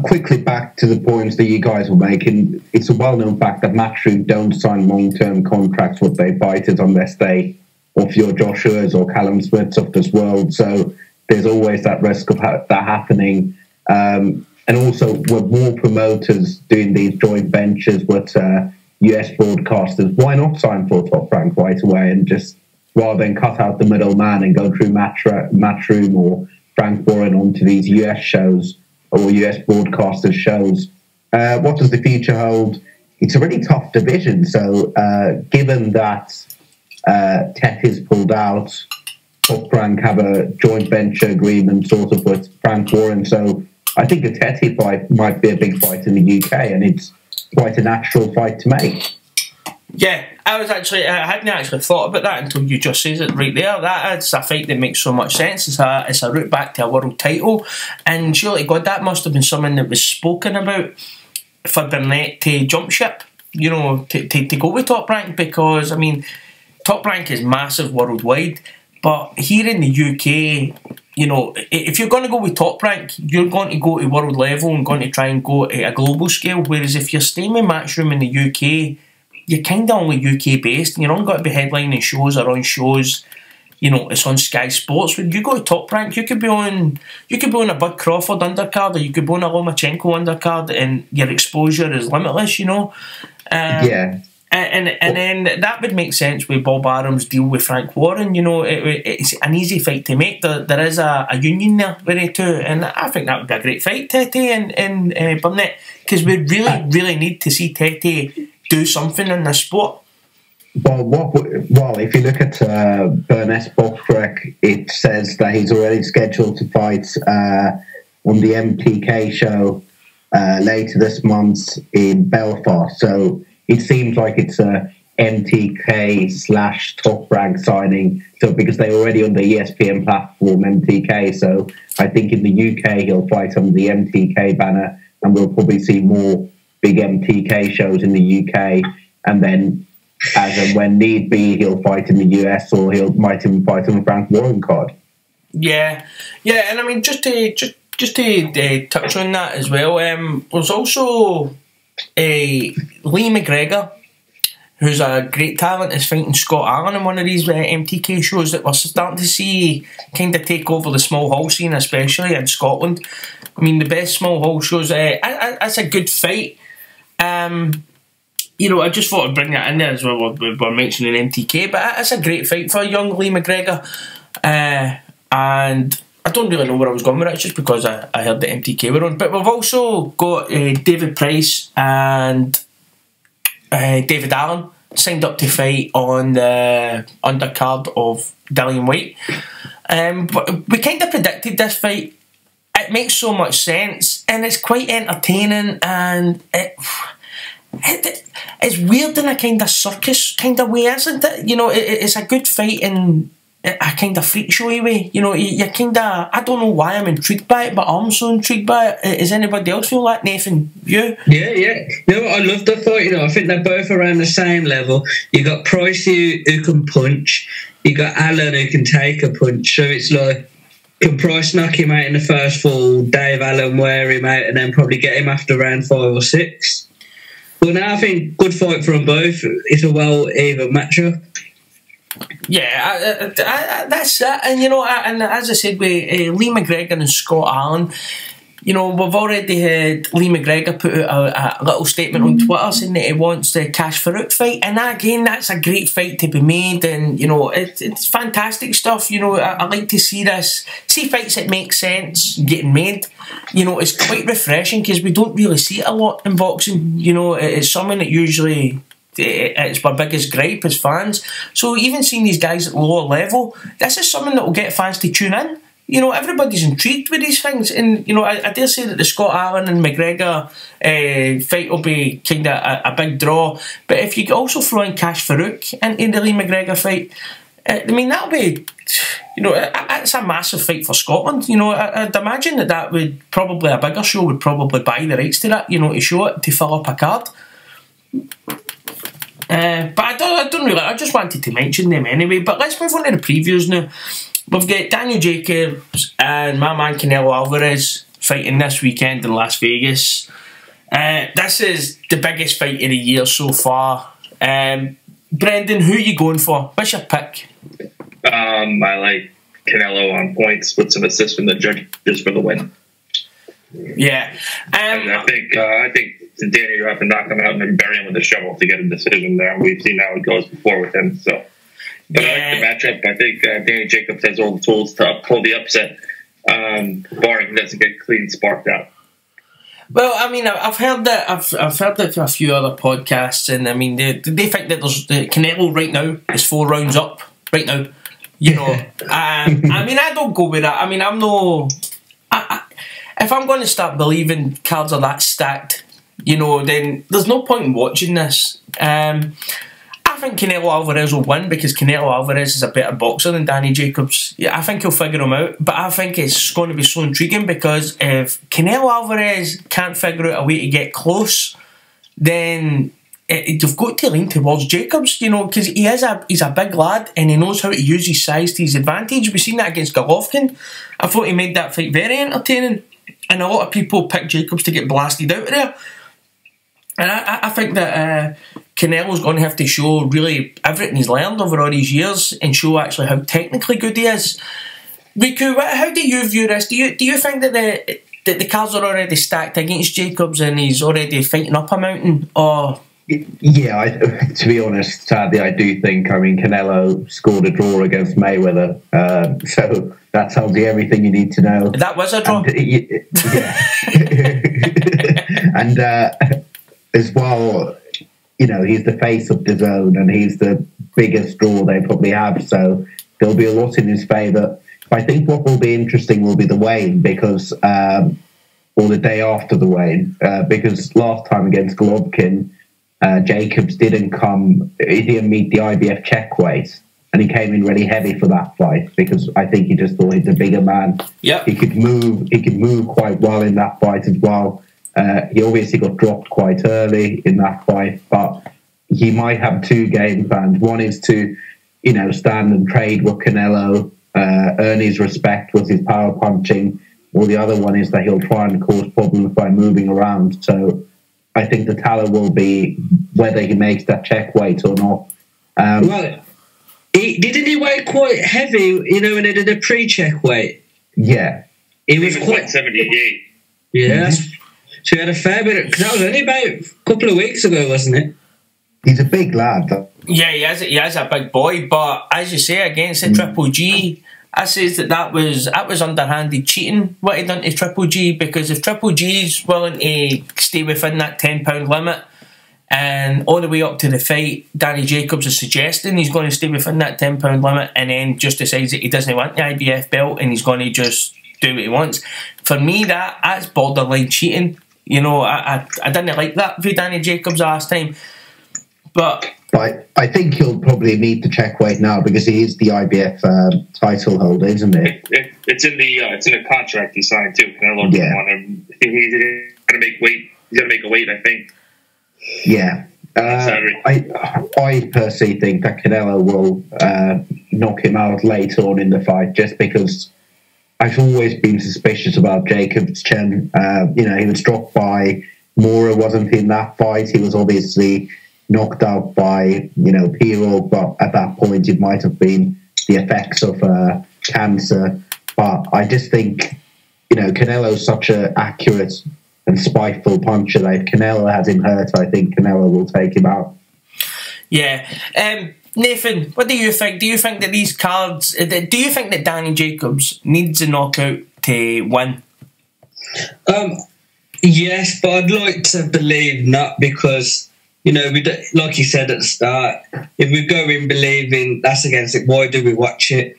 quickly back to the points that you guys were making. It's a well-known fact that Matchroom don't sign long-term contracts with their fighters unless they of your Joshua's or Callum Smiths of this world. So there's always that risk of that happening. And also, with more promoters doing these joint ventures with US broadcasters, why not sign for Top Rank right away and just rather than cut out the middleman and go through Matchroom or Frank Warren onto these US shows or US broadcasters shows? What does the future hold? It's a really tough division. So given that Teti's pulled out, Top Rank have a joint venture agreement sort of with Frank Warren. So I think the Teti fight might be a big fight in the UK, and it's quite a natural fight to make. Yeah, I hadn't actually thought about that until you just says it right there. That's a fight that makes so much sense. It's a route back to a world title, and surely God, that must have been something that was spoken about for Burnett to jump ship, to go with Top Rank, because Top Rank is massive worldwide, but here in the UK, if you're going to go with Top Rank, you're going to go to world level and going to try and go at a global scale, whereas if you're staying with Matchroom in the UK, you're kind of only UK based, and you're not going to be headlining shows or on shows. It's on Sky Sports. When you go to Top Rank, you could be on a Bud Crawford undercard, or you could be on a Lomachenko undercard, and your exposure is limitless. Yeah. And then that would make sense with Bob Arum's deal with Frank Warren. It's an easy fight to make. There is a union there with the two, and I think that would be a great fight, Teti and Burnett, because we really need to see Teti do something in this sport. Well, if you look at Burnett's box rec, it says that he's already scheduled to fight on the MTK show later this month in Belfast. So it seems like it's MTK / Top Rank signing. So because they're already on the ESPN platform MTK, so I think in the UK he'll fight under the MTK banner, and we'll probably see more big MTK shows in the UK. And then, as and when need be, he'll fight in the US, or might even fight on the Frank Warren card. Yeah, and I mean just to touch on that as well. There's also Lee McGregor, who's a great talent, is fighting Scott Allen in one of these MTK shows that we're starting to see kind of take over the small hall scene, especially in Scotland. I mean, the best small hall shows. It's a good fight. I just thought I'd bring that in there as well. We're mentioning MTK, but it's a great fight for young Lee McGregor. And I don't really know where I was going with it. It's just because I heard the MTK were on. But we've also got David Price and David Allen signed up to fight on the undercard of Dillian White. But we kind of predicted this fight. It makes so much sense, and it's quite entertaining, and it's weird in a kind of circus kind of way, isn't it? It's a good fight in a kind of freak showy way. You're kind of, I don't know why I'm intrigued by it, but I'm so intrigued by it. Is anybody else feel like Nathan? You? Yeah. I love the fight. I think they're both around the same level. You got Price who can punch. You got Allen who can take a punch. So it's like, can Price knock him out in the first fall, Dave Allen wear him out, and then probably get him after round 5 or 6? Well, now I think good fight for them both. It's a well-even matchup. Yeah, that's it. And and as I said, with Lee McGregor and Scott Allen, we've already had Lee McGregor put out a little statement on Twitter saying that he wants the Cash Farouk fight, and again, that's a great fight to be made, and it's fantastic stuff. I like to see fights that make sense getting made. It's quite refreshing because we don't really see it a lot in boxing. It's something that usually, it's my biggest gripe as fans. So even seeing these guys at the lower level, this is something that will get fans to tune in. Everybody's intrigued with these things, and I dare say that the Scott Allen and McGregor fight will be kind of a big draw. But if you also throw in Cash Farouk into the Lee McGregor fight, that'll be, it's a massive fight for Scotland. I'd imagine that would probably, a bigger show would probably buy the rights to that, to show it, to fill up a card. But I don't really. I just wanted to mention them anyway. But let's move on to the previews now. We've got Daniel Jacobs and my man Canelo Alvarez fighting this weekend in Las Vegas. This is the biggest fight of the year so far. Brendan, who are you going for? What's your pick? I like Canelo on points with some assists from the judges for the win. Yeah, and I think Danny, you have to knock him out and then bury him with a shovel to get a decision there. We've seen how it goes before with him. So, but I like the matchup. I think Danny Jacobs has all the tools to pull the upset, barring he doesn't get clean sparked out. Well, I've heard that. I've heard that for a few other podcasts, and they think that there's Canelo right now is 4 rounds up right now. I don't go with that. I'm no. If I'm going to start believing cards are that stacked, then there's no point in watching this. I think Canelo Alvarez will win because Canelo Alvarez is a better boxer than Danny Jacobs. Yeah, I think he'll figure him out, but I think it's going to be so intriguing because if Canelo Alvarez can't figure out a way to get close, then you've got to lean towards Jacobs, because he's a big lad and he knows how to use his size to his advantage. We've seen that against Golovkin. I thought he made that fight very entertaining, and a lot of people picked Jacobs to get blasted out of there. And I think that Canelo's going to have to show really everything he's learned over all these years and show actually how technically good he is. Riku, how do you view this? Do you think that the cards are already stacked against Jacobs and he's already fighting up a mountain? Or yeah, to be honest, sadly, I do think. Canelo scored a draw against Mayweather, so that tells you everything you need to know. That was a draw. And, and as well, he's the face of DAZN and he's the biggest draw they probably have, so there'll be a lot in his favour. I think what will be interesting will be the weigh-in, because or the day after the weigh-in, because last time against Golovkin, Jacobs he didn't meet the IBF check weight, and he came in really heavy for that fight because I think he just thought he's a bigger man. Yeah, he could move quite well in that fight as well. He obviously got dropped quite early in that fight, but he might have two game plans. One is to, stand and trade with Canelo, earn his respect with his power punching, or the other one is that he'll try and cause problems by moving around. So I think the tally will be whether he makes that check weight or not. Well, didn't he weigh quite heavy, when he did a pre-check weight? Yeah. He was quite 78. Yeah, so he had a fair bit. That was only about a couple of weeks ago, wasn't it? He's a big lad. Yeah, he is a big boy, but as you say, against the Triple G, I says that was underhanded cheating what he done to Triple G, because if Triple G's willing to stay within that £10 limit and all the way up to the fight, Danny Jacobs is suggesting he's going to stay within that £10 limit and then just decides that he doesn't want the IBF belt and he's going to just do what he wants. For me, that's borderline cheating. I didn't like that for Danny Jacobs last time. But I think he'll probably meet the check weight now because he is the IBF title holder, isn't it? It's in the contract he signed too. Canelo doesn't want him. He's gonna make weight. He's gonna make a weight, I think. Yeah. I personally think that Canelo will knock him out later on in the fight, just because I've always been suspicious about Jacobs' chin. He was dropped by Mora, wasn't in that fight. He was obviously knocked out by, Piro, but at that point it might have been the effects of cancer. But I just think, Canelo's such an accurate and spiteful puncher that if Canelo has him hurt, I think Canelo will take him out. Yeah. Nathan, what do you think? Do you think that these cards, do you think that Danny Jacobs needs a knockout to win? Yes, but I'd like to believe not, because like you said at the start, if we go in believing that's against it, why do we watch it?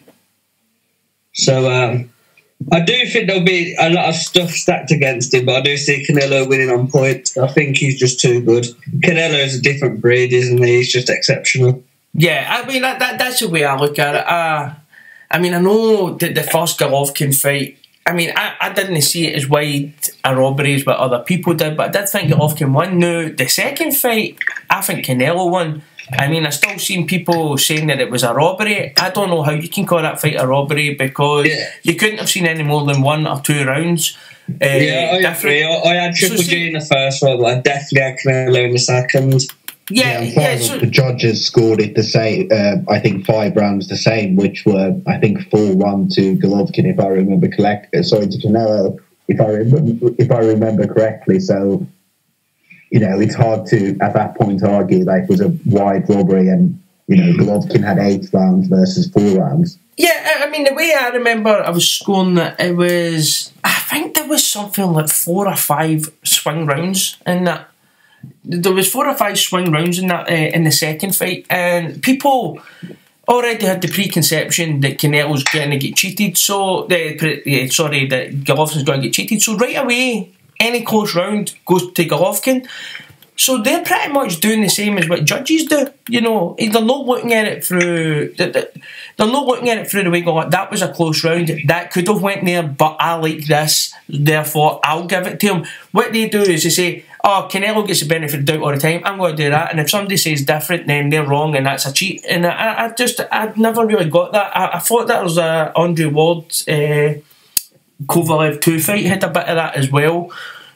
So I do think there'll be a lot of stuff stacked against him, but I do see Canelo winning on points. I think he's just too good. Canelo is a different breed, isn't he? He's just exceptional. Yeah, I mean, that's the way I look at it. I know that the first Golovkin fight, I didn't see it as wide a robbery as what other people did, but I did think Golovkin won. Now, the second fight, I think Canelo won. I still seen people saying that it was a robbery. I don't know how you can call that fight a robbery, because you couldn't have seen any more than 1 or 2 rounds. I agree. I had Triple G in the first one, but I definitely had Canelo in the second. The judges scored it the same. I think 5 rounds the same, which were, I think, 4-1 to Golovkin, if I remember correctly. Sorry, to Canelo, if I remember correctly. So, it's hard to at that point argue that it was a wide robbery, and Golovkin had 8 rounds versus 4 rounds. Yeah, the way I remember, I was scoring that it was, I think there was something like 4 or 5 swing rounds in that. There was 4 or 5 swing rounds in that in the second fight, and people already had the preconception that Canelo's going to get cheated. So that Golovkin's going to get cheated. So right away, any close round goes to Golovkin. So they're pretty much doing the same as what judges do. They're not looking at it through. They're not looking at it through the way going, that was a close round. That could have went there, but I like this, therefore I'll give it to him. What they do is they say, Canelo gets the benefit of the doubt all the time, I'm going to do that. And if somebody says different, then they're wrong and that's a cheat. And I never really got that. I thought that was Andre Ward's Kovalev 2 fight had a bit of that as well.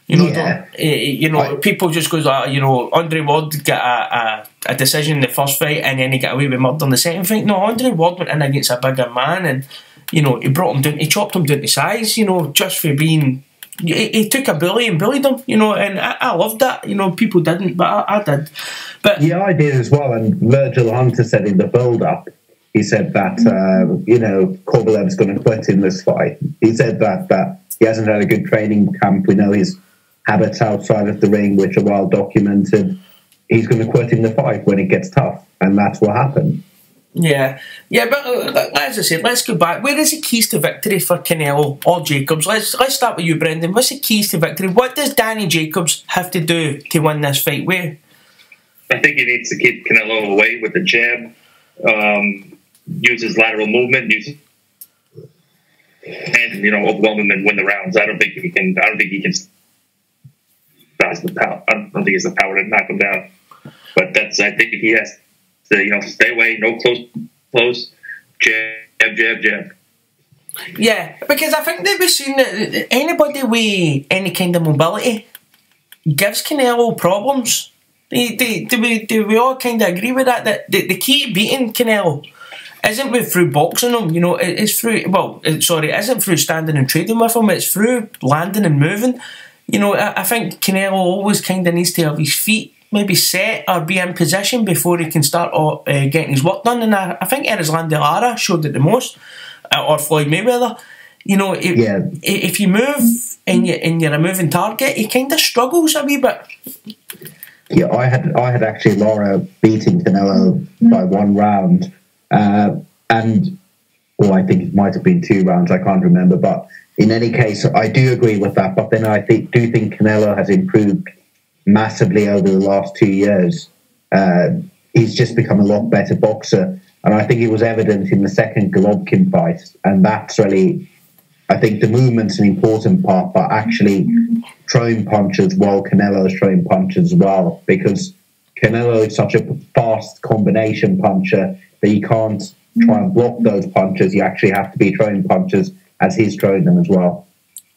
People just goes, Andre Ward got a decision in the first fight and then he got away with murder in the second fight. No, Andre Ward went in against a bigger man and, he brought him down, he chopped him down to size, just for being... He took a bully and bullied him, and I loved that. People didn't, but I did. But yeah, I did as well. And Virgil Hunter said in the build-up, he said that Kovalev's going to quit in this fight. He said that he hasn't had a good training camp. We know his habits outside of the ring, which are well documented. He's going to quit in the fight when it gets tough, and that's what happened. Yeah, but as I said, let's go back. Where is the keys to victory for Canelo or Jacobs? Let's start with you, Brendan. What's the keys to victory? What does Danny Jacobs have to do to win this fight? Where? I think he needs to keep Canelo away with the jab. Use his lateral movement. And overwhelm him and win the rounds. I don't think he can. Has the power. I don't think he has the power to knock him down. But I think he has to stay away. No close. Jab. Yeah, because I think that we've seen that anybody with any kind of mobility gives Canelo problems. Do we all kind of agree with that? That the key to beating Canelo isn't through boxing him, it's through, it isn't through standing and trading with him, it's through landing and moving. I think Canelo always kind of needs to have his feet maybe set or be in position before he can start getting his work done, and I think Erislandy Lara showed it the most, or Floyd Mayweather. If you move and you're a moving target, he kind of struggles a wee bit. Yeah, I had actually Lara beating Canelo by 1 round, and I think it might have been 2 rounds. I can't remember, but in any case, I do agree with that. But then I do think Canelo has improved massively over the last 2 years. He's just become a lot better boxer, and I think it was evident in the second Golovkin fight. And that's really, I think the movement's an important part, but actually throwing punches while Canelo's throwing punches as well, because Canelo is such a fast combination puncher that you can't try and block those punches. You actually have to be throwing punches as he's throwing them as well.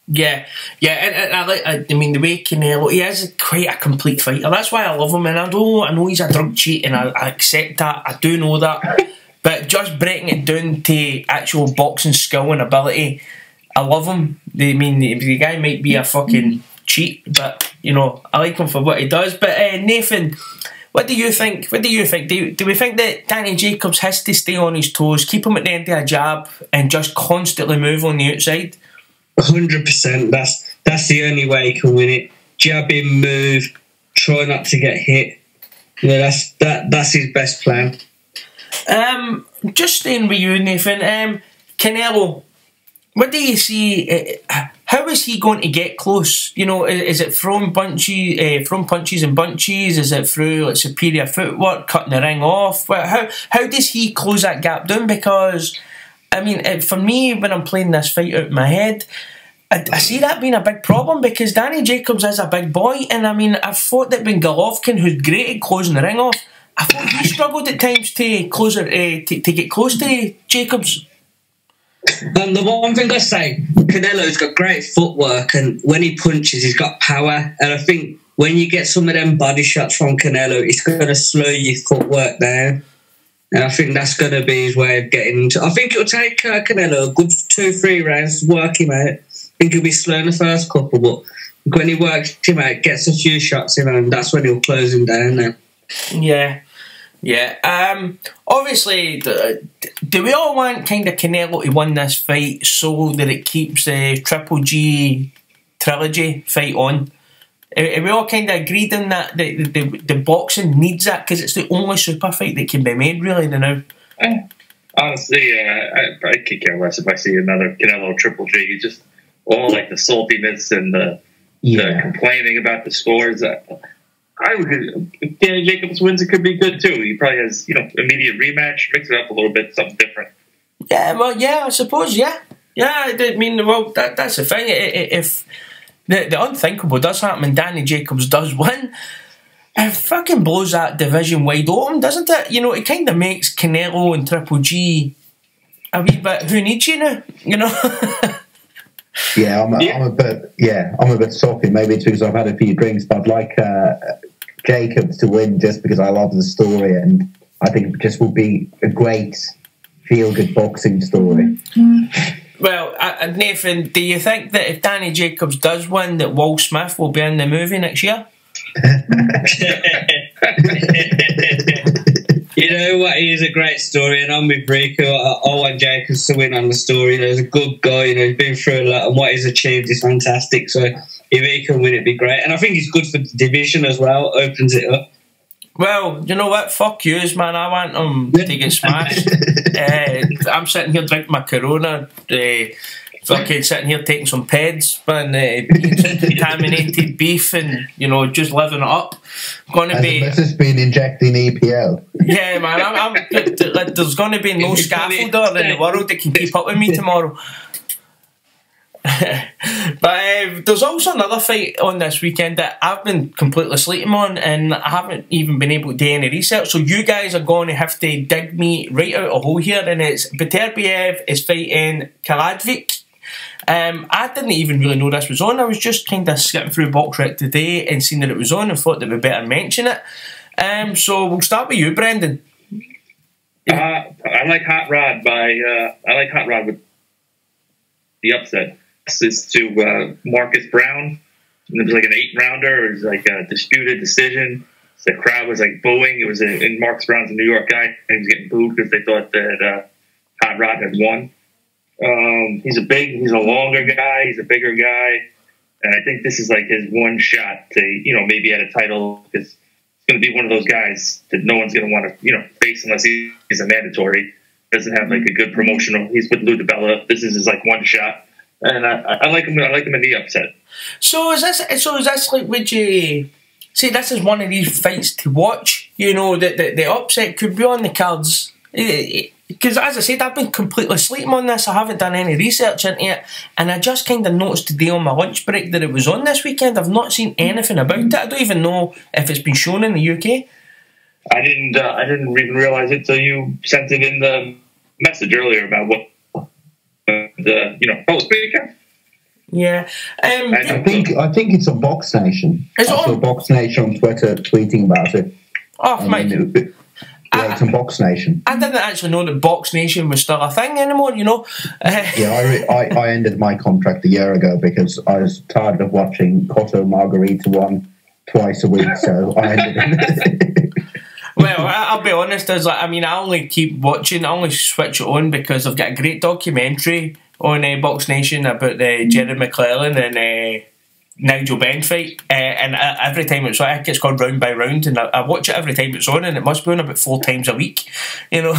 Yeah, and I mean the way Canelo, he is quite a complete fighter. That's why I love him, and I know he's a drug cheat, and I accept that. I do know that, but just breaking it down to actual boxing skill and ability, I love him. I mean, the guy might be a fucking cheat, but I like him for what he does. But Nathan, what do you think? Do we think that Danny Jacobs has to stay on his toes, keep him at the end of a jab, and just constantly move on the outside? 100%. That's the only way he can win it. Jab him, move, try not to get hit. That's his best plan. Just staying with you, Nathan. Canelo, what do you see? How is he going to get close? Is it throwing punches in bunches? Is it through superior footwork, cutting the ring off? How does he close that gap down? Because I mean, for me, when I'm playing this fight out in my head, I see that being a big problem, because Danny Jacobs is a big boy, and I mean, I thought that when Golovkin, who's great at closing the ring off, I thought he struggled at times to get close to Jacobs. And the one thing I say, Canelo's got great footwork, and when he punches, he's got power. And I think when you get some of them body shots from Canelo, it's going to slow your footwork down. And I think that's going to be his way of getting into. I think it'll take Canelo a good 2-3 rounds to work him out. I think he'll be slow in the first couple, but when he works him out, gets a few shots in, and that's when he'll close him down then. Yeah. Obviously, do we all want kind of Canelo to win this fight so that it keeps the Triple G trilogy fight on? Are we all kind of agreed on that? The boxing needs that, because it's the only super fight that can be made really now. Honestly, I could care less if I see another Canelo Triple G. Just all like the saltiness and the complaining about the scores. I would, if Danny Jacobs wins, it could be good too. He probably has immediate rematch, mix it up a little bit, something different. Yeah, I suppose, yeah. I mean, that's the thing. If the unthinkable does happen and Danny Jacobs does win, it fucking blows that division wide open, doesn't it? It kind of makes Canelo and Triple G a wee bit, who needs you now? Yeah, I'm a bit soppy. Maybe it's because I've had a few drinks, but I'd like Jacobs to win just because I love the story, and I think it just will be a great feel-good boxing story. Well, Nathan, do you think that if Danny Jacobs does win, that Will Smith will be in the movie next year? You know what? He is a great story, and I'm with Riku. I want Jacobs to win on the story. He's a good guy. He's been through a lot, and what he's achieved is fantastic. So if he can win, it'd be great. And I think he's good for the division as well. Opens it up. Well, you know what? Fuck yous, man. I want him to get smashed. I'm sitting here drinking my Corona, fucking sitting here taking some peds and contaminated beef and, you know, just living it up. Going to be... This has been injecting EPL. Yeah, man, there's going to be no scaffolder in the world that can keep up with me tomorrow. But there's also another fight on this weekend that I've been completely sleeping on, and I haven't even been able to do any research, so you guys are going to have to dig me right out a hole here. And it's Beterbiev is fighting Kaladvik. I didn't even really know this was on. I was just kind of skipping through BoxRec today and seen that it was on and thought that we better mention it. So we'll start with you, Brendan. I like Hot Rod with the upset. This is to Marcus Brown. It was like an 8-rounder. It was like a disputed decision. The crowd was like booing. It was in Marcus Brown's a New York guy, and he was getting booed because they thought that Hot Rod had won. He's a longer guy. He's a bigger guy, and I think this is like his one shot to, you know, maybe at a title, because it's going to be one of those guys that no one's going to want to, you know, face unless he's a mandatory. Doesn't have like a good promotional. He's with Lou DiBella. This is his like one shot. And I like him. I like him in the upset. So is this like, would you say this is one of these fights to watch? You know, that the upset could be on the cards. Because as I said, I've been completely sleeping on this. I haven't done any research into it, and I just kind of noticed today on my lunch break that it was on this weekend. I've not seen anything about it. I don't even know if it's been shown in the UK. I didn't even realize it till you sent it in the message earlier about what. It's pretty good. Yeah, I think it's on Box Nation. I saw Box Nation on Twitter tweeting about it. Oh, mate. It's on Box Nation. I didn't actually know that Box Nation was still a thing anymore, you know. I ended my contract a year ago because I was tired of watching Cotto Margarita 1 twice a week, so I ended it. Well, I'll be honest, I only keep watching, I only switch it on because I've got a great documentary on Box Nation about the Jerry McClellan and Nigel Benn fight, and every time it's on, I think it's called Round by Round, and I watch it every time it's on, and it must be on about 4 times a week, you know.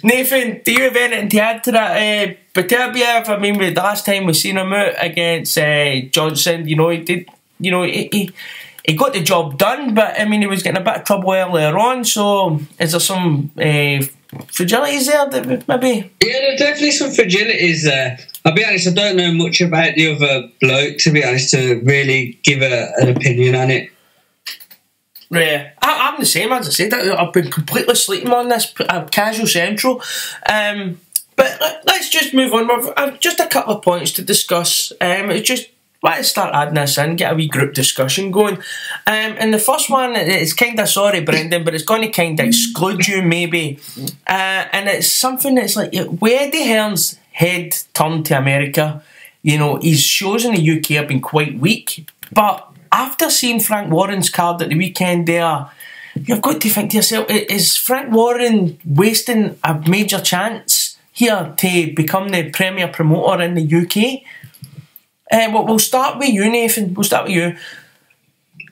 Nathan, do you have anything to add to that? Beterbiev, the last time we seen him out against Johnson, you know, he did, you know, he got the job done, but he was getting a bit of trouble earlier on. So, is there some fragilities there that maybe? Yeah, there are definitely some fragilities there. I'll be honest, I don't know much about the other bloke, to be honest, to really give an opinion on it. Yeah, I'm the same, as I said. I've been completely sleeping on this casual central. But let's just move on. I've just a couple of points to discuss. It's just, let's start adding this in, get a wee group discussion going. And the first one, it's kind of, sorry Brendan, but it's going to kind of exclude you maybe. And it's something that's like, where Eddie Hearn's head turned to America, you know, his shows in the UK have been quite weak. But after seeing Frank Warren's card at the weekend there, you've got to think to yourself, is Frank Warren wasting a major chance here to become the premier promoter in the UK? We'll start with you, Nathan. We'll start with you.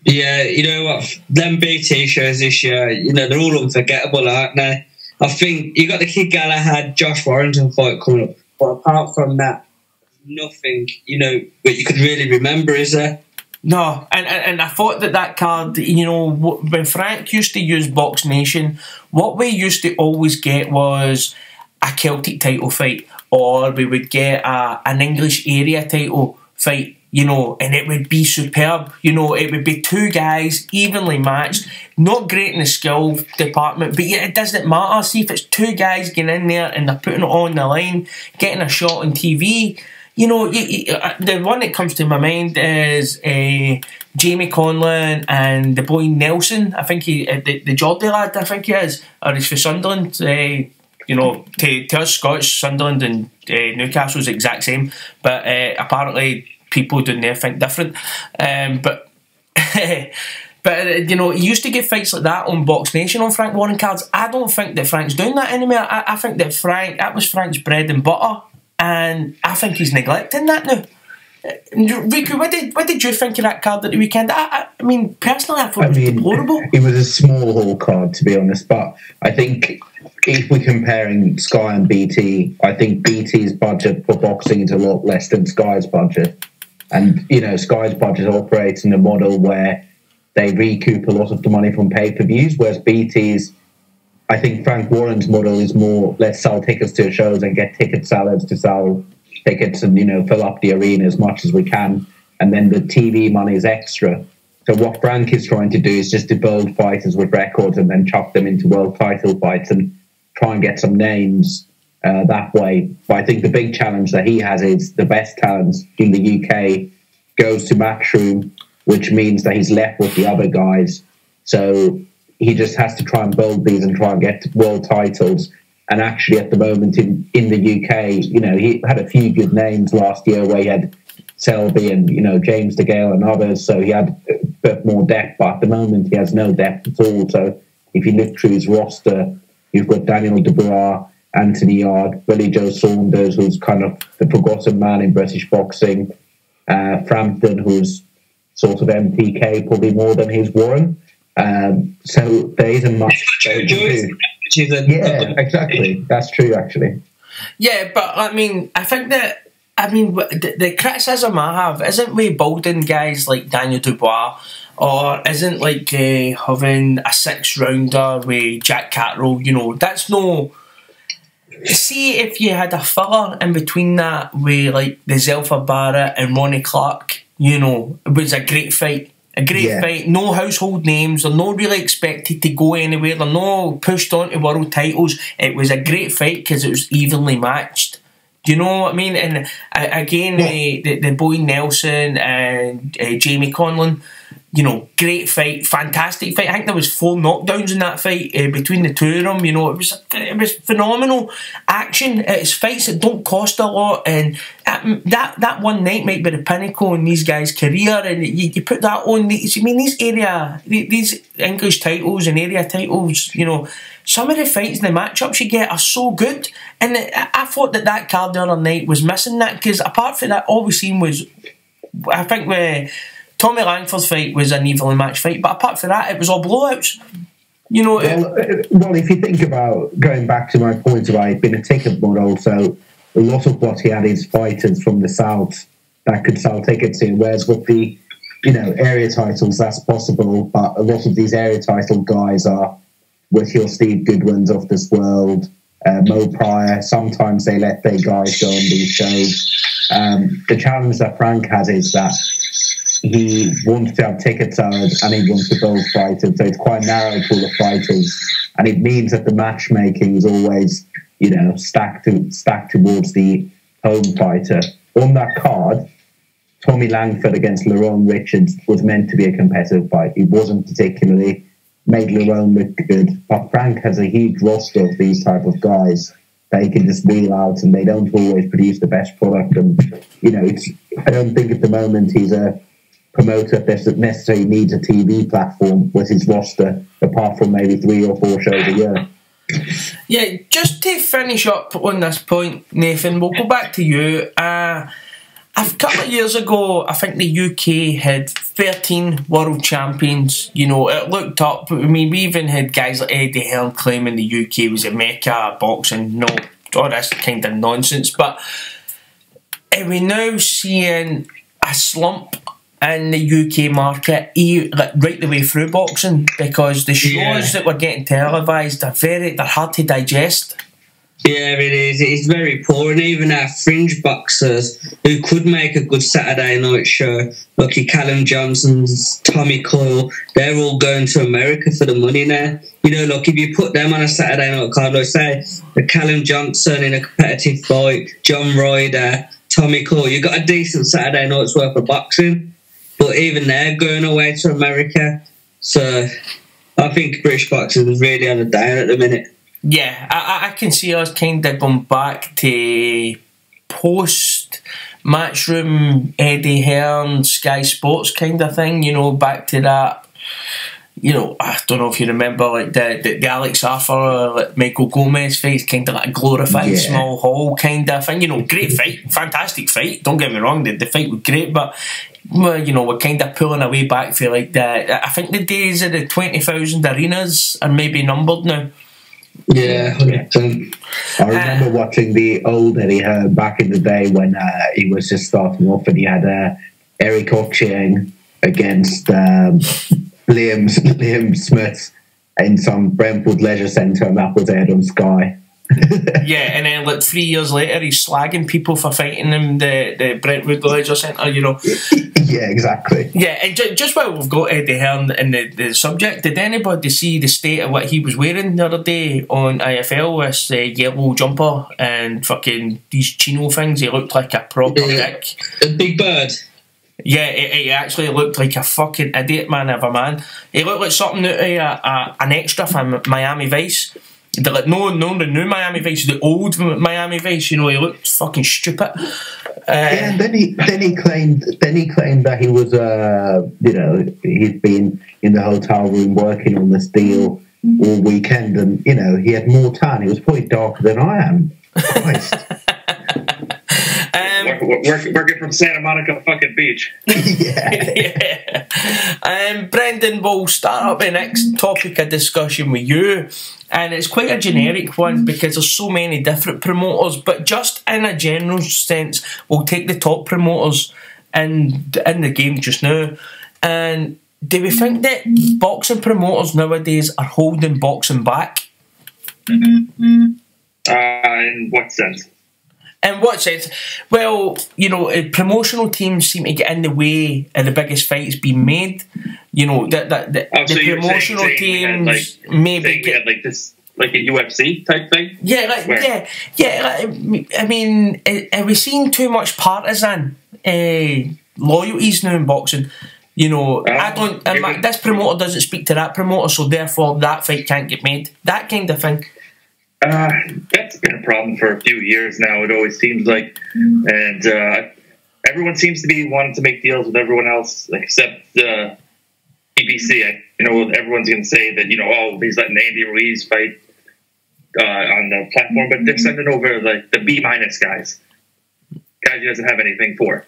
Yeah, you know what? Them BT shows this year, you know, they're all unforgettable, aren't they? I think you got the Kid Galahad, Josh Warrington fight coming up, but apart from that, nothing, you know, that you could really remember, is there? No, and I thought that card, you know, when Frank used to use Box Nation, what we used to always get was a Celtic title fight, or we would get an English area title fight, you know, and it would be superb. You know, it would be 2 guys evenly matched, not great in the skill department, but yet it doesn't matter. See, if it's 2 guys getting in there and they're putting it on the line, getting a shot on TV, you know, the one that comes to my mind is Jamie Conlon and the boy Nelson. I think the Geordie lad, I think he is, or he's for Sunderland. You know, to us Scots, Sunderland and Newcastle's the exact same, but apparently people down there think different. But you know, he used to give fights like that on Box Nation on Frank Warren cards. I don't think that Frank's doing that anymore. I think that that was Frank's bread and butter, and I think he's neglecting that now. Riku, what did you think of that card at the weekend? I mean, personally, I thought it was deplorable. It was a small hall card, to be honest, but I think if we're comparing Sky and BT, I think BT's budget for boxing is a lot less than Sky's budget. And, you know, Sky's budget operates in a model where they recoup a lot of the money from pay-per-views, whereas BT's, I think Frank Warren's model is more, let's sell tickets to shows and get ticket sellers to sell tickets and, you know, fill up the arena as much as we can. And then the TV money is extra. So what Frank is trying to do is just to build fighters with records and then chuck them into world title fights and try and get some names that way. But I think the big challenge that he has is the best talent in the UK goes to Matchroom, which means that he's left with the other guys. So he just has to try and build these and try and get world titles. And actually at the moment in the UK, you know, he had a few good names last year where he had Selby and, you know, James DeGale and others. So he had a bit more depth, but at the moment he has no depth at all. So if you look through his roster, you've got Daniel Dubois, Anthony Yard, Billy Joe Saunders, who's kind of the forgotten man in British boxing, Frampton, who's sort of MTK, probably more than his Warren. So there isn't much. Yeah, exactly. That's true, actually. Yeah, but I mean, the criticism I have isn't with building guys like Daniel Dubois, or isn't like having a 6-rounder with Jack Catterall. You know, that's no. See, if you had a filler in between that with like the Zelfa Barrett and Ronnie Clark, you know, it was a great fight. A great fight, no household names, they're not really expected to go anywhere, they're not pushed onto world titles. It was a great fight because it was evenly matched. Do you know what I mean? And again, the boy Nelson and Jamie Conlon, you know, great fight, fantastic fight. I think there was 4 knockdowns in that fight between the two of them. You know, it was phenomenal action. It's fights that don't cost a lot, and that one night might be the pinnacle in these guys' career. And you put that on. I mean, these English titles and area titles. You know, some of the fights and the matchups you get are so good. And I thought that card the other night was missing that, because apart from that, all we seen was, I think, Tommy Langford's fight was an evenly matched fight, but apart from that, it was all blowouts. You know. Well, if you think about going back to my point about it being a ticket model, so a lot of what he had is fighters from the south that could sell tickets in, whereas with the, you know, area titles, that's possible, but a lot of these area title guys are with your Steve Goodwins of this world, Mo Pryor. Sometimes they let their guys go on these shows. The challenge that Frank has is that he wants to have ticket sellers and he wants to build fighters, so it's quite a narrow pool of fighters, and it means that the matchmaking is always, you know, stacked towards the home fighter. On that card, Tommy Langford against Lerone Richards was meant to be a competitive fight. It wasn't particularly, made Lerone look good, but Frank has a huge roster of these type of guys that he can just wheel out, and they don't always produce the best product. And, you know, I don't think at the moment he's a promoter that necessarily needs a TV platform with his roster, apart from maybe 3 or 4 shows a year. Yeah, just to finish up on this point, Nathan, we'll go back to you. A couple of years ago, I think the UK had 13 world champions. You know, it looked up. I mean, we even had guys like Eddie Hearn claiming the UK was a mecca of boxing. No, all this kind of nonsense. But are we now seeing a slump in the UK market, right the way through boxing, because the shows that were getting televised they're hard to digest? Yeah, it is. It's very poor, and even our fringe boxers who could make a good Saturday night show, like your Callum Johnsons, Tommy Coyle, they're all going to America for the money now. You know, like if you put them on a Saturday night card, like say the Callum Johnson in a competitive fight, John Ryder, Tommy Coyle, you got a decent Saturday night's worth of boxing. But even they're going away to America. So I think British boxing is really on the down at the minute. Yeah, I can see us kind of going back to post Matchroom, Eddie Hearn, Sky Sports kind of thing, you know, back to that. You know, I don't know if you remember, like the Alex Arthur, like Michael Gomez fight, kind of like a glorified small hall kind of thing. You know, great fight, fantastic fight. Don't get me wrong, the fight was great, but you know, we're kind of pulling away back for like that. I think the days of the 20,000 arenas are maybe numbered now. Yeah, 100%. I remember watching the old Eddie Hearn back in the day when he was just starting off, and he had Eric Ochieng against Liam Smith in some Brentwood Leisure Centre, and that was aired on Sky. Yeah, and then like 3 years later, he's slagging people for fighting him the Brentwood Leisure Centre, you know. Yeah, exactly. Yeah, and just while we've got Eddie Hearn in the subject, did anybody see the state of what he was wearing the other day on IFL with the yellow jumper and fucking these chino things? He looked like a proper dick. A big bird. Yeah, he actually looked like a fucking idiot, man, of a man. He looked like something out of an extra from Miami Vice. Like, no, the new Miami Vice, the old Miami Vice. You know, he looked fucking stupid. Yeah, and then he claimed that he was you know, he'd been in the hotel room working on this deal all weekend, and you know, he had more tan. He was probably darker than I am. Christ. Working from Santa Monica fucking beach. Yeah. Brendan, we'll start up the next topic of discussion with you, and it's quite a generic one because there's so many different promoters, but just in a general sense, we'll take the top promoters in the game just now. And do we think that boxing promoters nowadays are holding boxing back? In what sense? In what sense? Well, you know, promotional teams seem to get in the way of the biggest fights being made. You know, the promotional teams maybe get like this, like a UFC type thing. Yeah, like, yeah. I mean, are we seeing too much partisan loyalties now in boxing? You know, this promoter doesn't speak to that promoter, so therefore that fight can't get made. That kind of thing. That's been a problem for a few years now, it always seems like. And everyone seems to be wanting to make deals with everyone else except BBC. You know, everyone's going to say that, you know, oh, he's letting Andy Ruiz fight on the platform, but they're sending over like the B- guys he doesn't have anything for.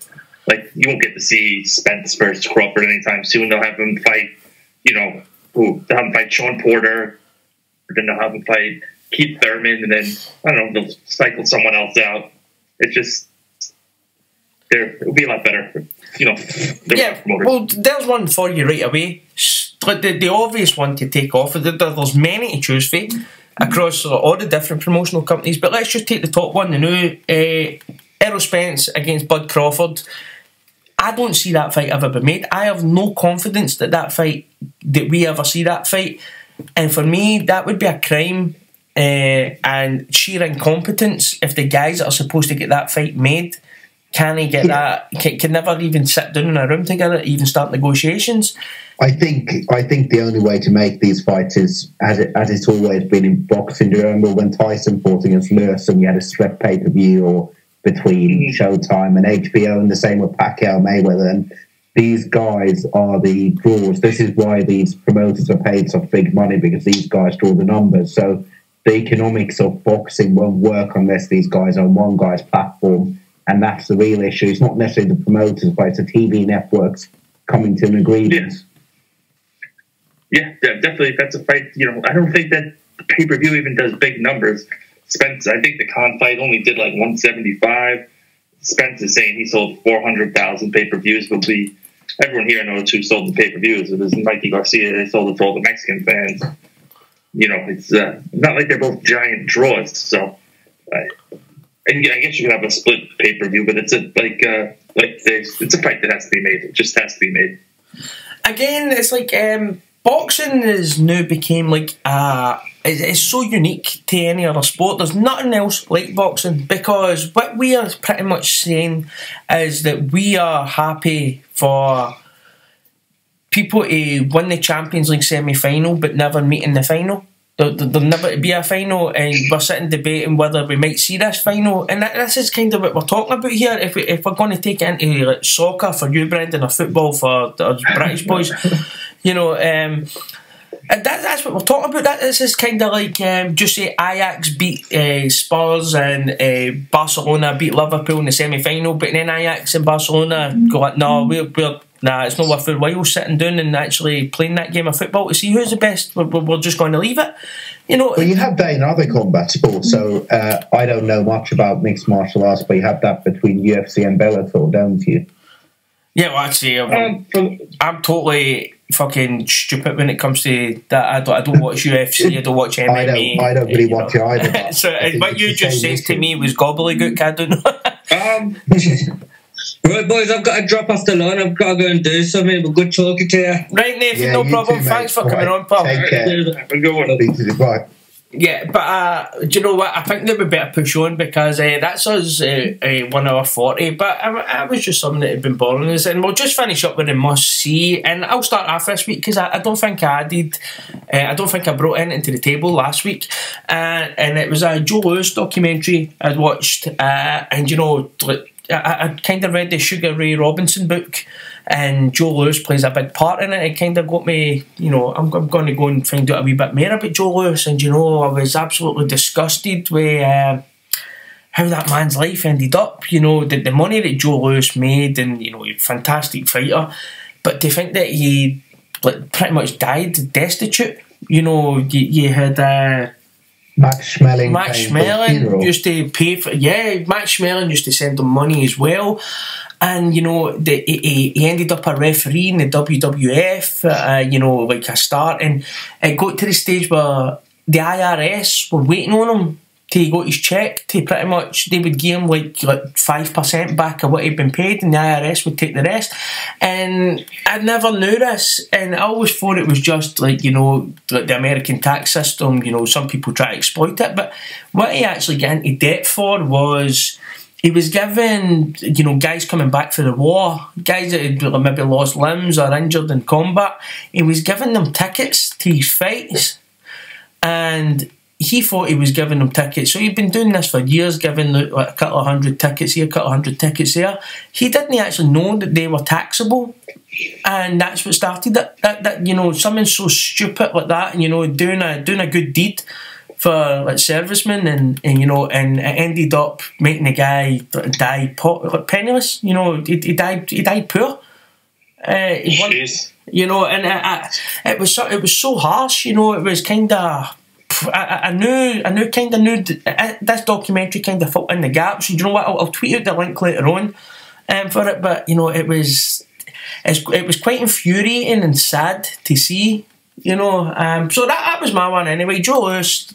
Like, you won't get to see Spence versus Crawford anytime soon. They'll have him fight, you know, they'll have him fight Sean Porter, then they'll have him fight Keith Thurman, and then, I don't know, they'll cycle someone else out. It's just, it'll be a lot better, you know. Yeah, well, there's one for you right away. Like the obvious one to take off. There's many to choose for across all the different promotional companies, but let's just take the top one, the new Errol Spence against Bud Crawford. I don't see that fight ever be made. I have no confidence that we ever see that fight. And for me, that would be a crime and sheer incompetence if the guys that are supposed to get that fight made can never even sit down in a room together, even start negotiations. I think the only way to make these fights is, as it's always been in boxing. Do you remember when Tyson fought against Lewis and you had a split pay-per-view or between Showtime and HBO, and the same with Pacquiao, Mayweather, and these guys are the draws. This is why these promoters are paid such big money, because these guys draw the numbers. So the economics of boxing won't work unless these guys are on one guy's platform, and that's the real issue. It's not necessarily the promoters, but it's the TV networks coming to an agreement. Yeah, definitely. If that's a fight, you know, I don't think that pay-per-view even does big numbers. Spence, I think the Khan fight only did like 175. Spence is saying he sold 400,000 pay-per-views, but everyone here knows who sold the pay-per-views. It was Mikey Garcia. They sold it to all the Mexican fans. You know, it's not like they're both giant draws. So, I guess you could have a split pay-per-view, but it's a fight that has to be made. It just has to be made. Again, it's like boxing is now became like it's so unique to any other sport. There's nothing else like boxing, because what we are pretty much saying is that we are happy for people to win the Champions League semi-final but never meet in the final. There'll never be a final, and we're sitting debating whether we might see this final. And this is kind of what we're talking about here. If we're going to take it into like soccer for you, Brendan, or football for the British boys, you know, that's what we're talking about. This is kind of like just say Ajax beat Spurs and Barcelona beat Liverpool in the semi-final, but then Ajax and Barcelona go like, no, we're nah, it's not worth our while sitting down and actually playing that game of football to see who's the best. We're just going to leave it. You know, well, you have that in other combat sports, so I don't know much about mixed martial arts, but you have that between UFC and Bellator, don't you? Yeah, well, actually, I'm totally fucking stupid when it comes to that. I don't watch UFC, I don't watch MMA. I don't really watch it either. So what you just said to me was gobbledygook, I don't know. Right, boys, I've got to drop off the line. I've got to go and do something. But good talking to you. Right, Nathan, Yeah, no you problem. too, mate. Thanks for coming on, pal. Take care. Have a good one. Bye. Yeah, but do you know what? I think that we better push on because that's us 1 hour 40. But I was just something that had been bothering us, and we'll just finish up with a must see. And I'll start off this week because I don't think I did. I don't think I brought anything to the table last week, and it was a Joe Lewis documentary I'd watched, and you know, I kind of read the Sugar Ray Robinson book, and Joe Lewis plays a big part in it. It kind of got me, you know, I'm going to go and find out a wee bit more about Joe Lewis, and you know, I was absolutely disgusted with how that man's life ended up. You know, the money that Joe Lewis made, and you know, he's a fantastic fighter, but to think that he pretty much died destitute. You know, you had. Max Schmeling used to pay for. Yeah, Max Schmeling used to send them money as well, and you know, he ended up a referee in the WWF. You know, like a start, and it got to the stage where the IRS were waiting on him to got his check. To pretty much, they would give him like 5% back of what he'd been paid, and the IRS would take the rest. And I never knew this, and I always thought it was just like, you know, like the American tax system. You know, some people try to exploit it, but what he actually got into debt for was he was given, you know, guys coming back for the war, guys that had maybe lost limbs or injured in combat. He was giving them tickets to his fights, and he thought he was giving them tickets. So he'd been doing this for years, giving like a couple of hundred tickets here, a couple of hundred tickets there. He didn't actually know that they were taxable, and that's what started it. That you know, something so stupid like that, and you know, doing a good deed for like servicemen, and you know, and it ended up making the guy die penniless. You know, he died poor. You know, and it was so harsh. You know, it was kind of. I knew this documentary kind of filled in the gaps. You know what? I'll tweet out the link later on for it. But you know, it was quite infuriating and sad to see. You know, so that was my one anyway. Joe Lewis,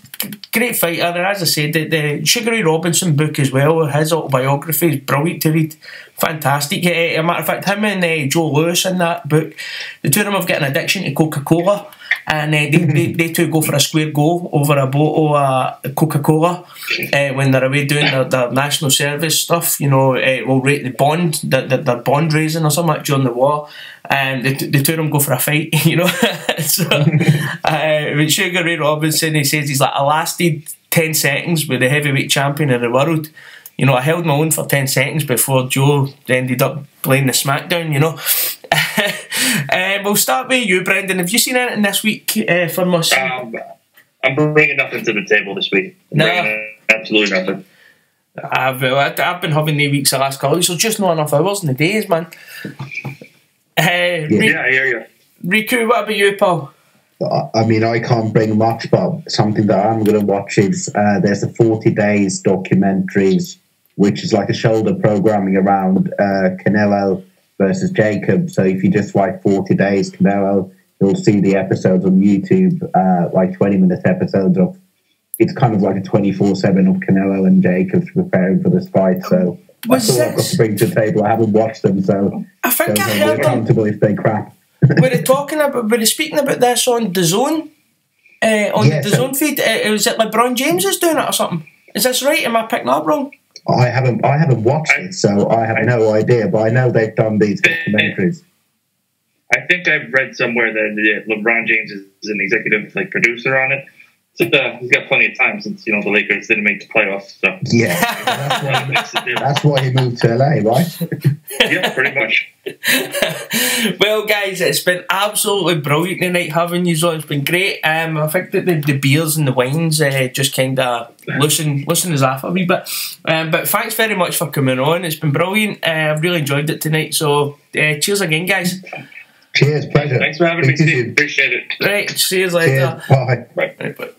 great fighter, and as I said, the Sugar Ray Robinson book as well, his autobiography is brilliant to read, fantastic. As a matter of fact, him and Joe Lewis in that book, the two of them have got an addiction to Coca-Cola, and they two go for a square go over a bottle of Coca-Cola when they're away doing their national service stuff. You know, we'll rate the bond, their bond raising or something during the war. The two of them go for a fight, you know. So, with Sugar Ray Robinson, he says he's like, I lasted 10 seconds with the heavyweight champion of the world. You know, I held my own for 10 seconds before Joe ended up playing the SmackDown, you know. We'll start with you, Brendan. Have you seen anything this week for us? I'm bringing nothing to the table this week. Absolutely nothing. I've been having the weeks the last couple of weeks, so just not enough hours in the days, man. Yeah, I hear you. Riku, what about you, pal? I mean, I can't bring much, but something that I'm going to watch is there's a 40 Days documentaries, which is like a shoulder programming around Canelo versus Jacob. So if you just write 40 Days Canelo, you'll see the episodes on YouTube, like 20-minute episodes of. It's kind of like a 24/7 of Canelo and Jacobs preparing for this fight. So that's all I've got to bring to the table. I haven't watched them, so I think I heard accountable if they crap. Were they speaking about this on DAZN? On the DAZN feed? Was it LeBron James is doing it or something? Is this right? Am I picking up wrong? I haven't watched it, so I have no idea. But I know they've done these documentaries. I think I've read somewhere that LeBron James is an executive producer on it. he's got plenty of time since the Lakers didn't make the playoffs. So Yeah, that's why he moved to LA, right? Yeah, pretty much. Well, guys, it's been absolutely brilliant tonight having you on. It's been great. I think that the beers and the wines just kind of loosen us off a wee bit. But thanks very much for coming on. It's been brilliant. I've really enjoyed it tonight. So cheers again, guys. Cheers, pleasure. Thanks for having me, Steve. Appreciate it. Right, cheers later. Cheers. Bye. Bye. Right, bye.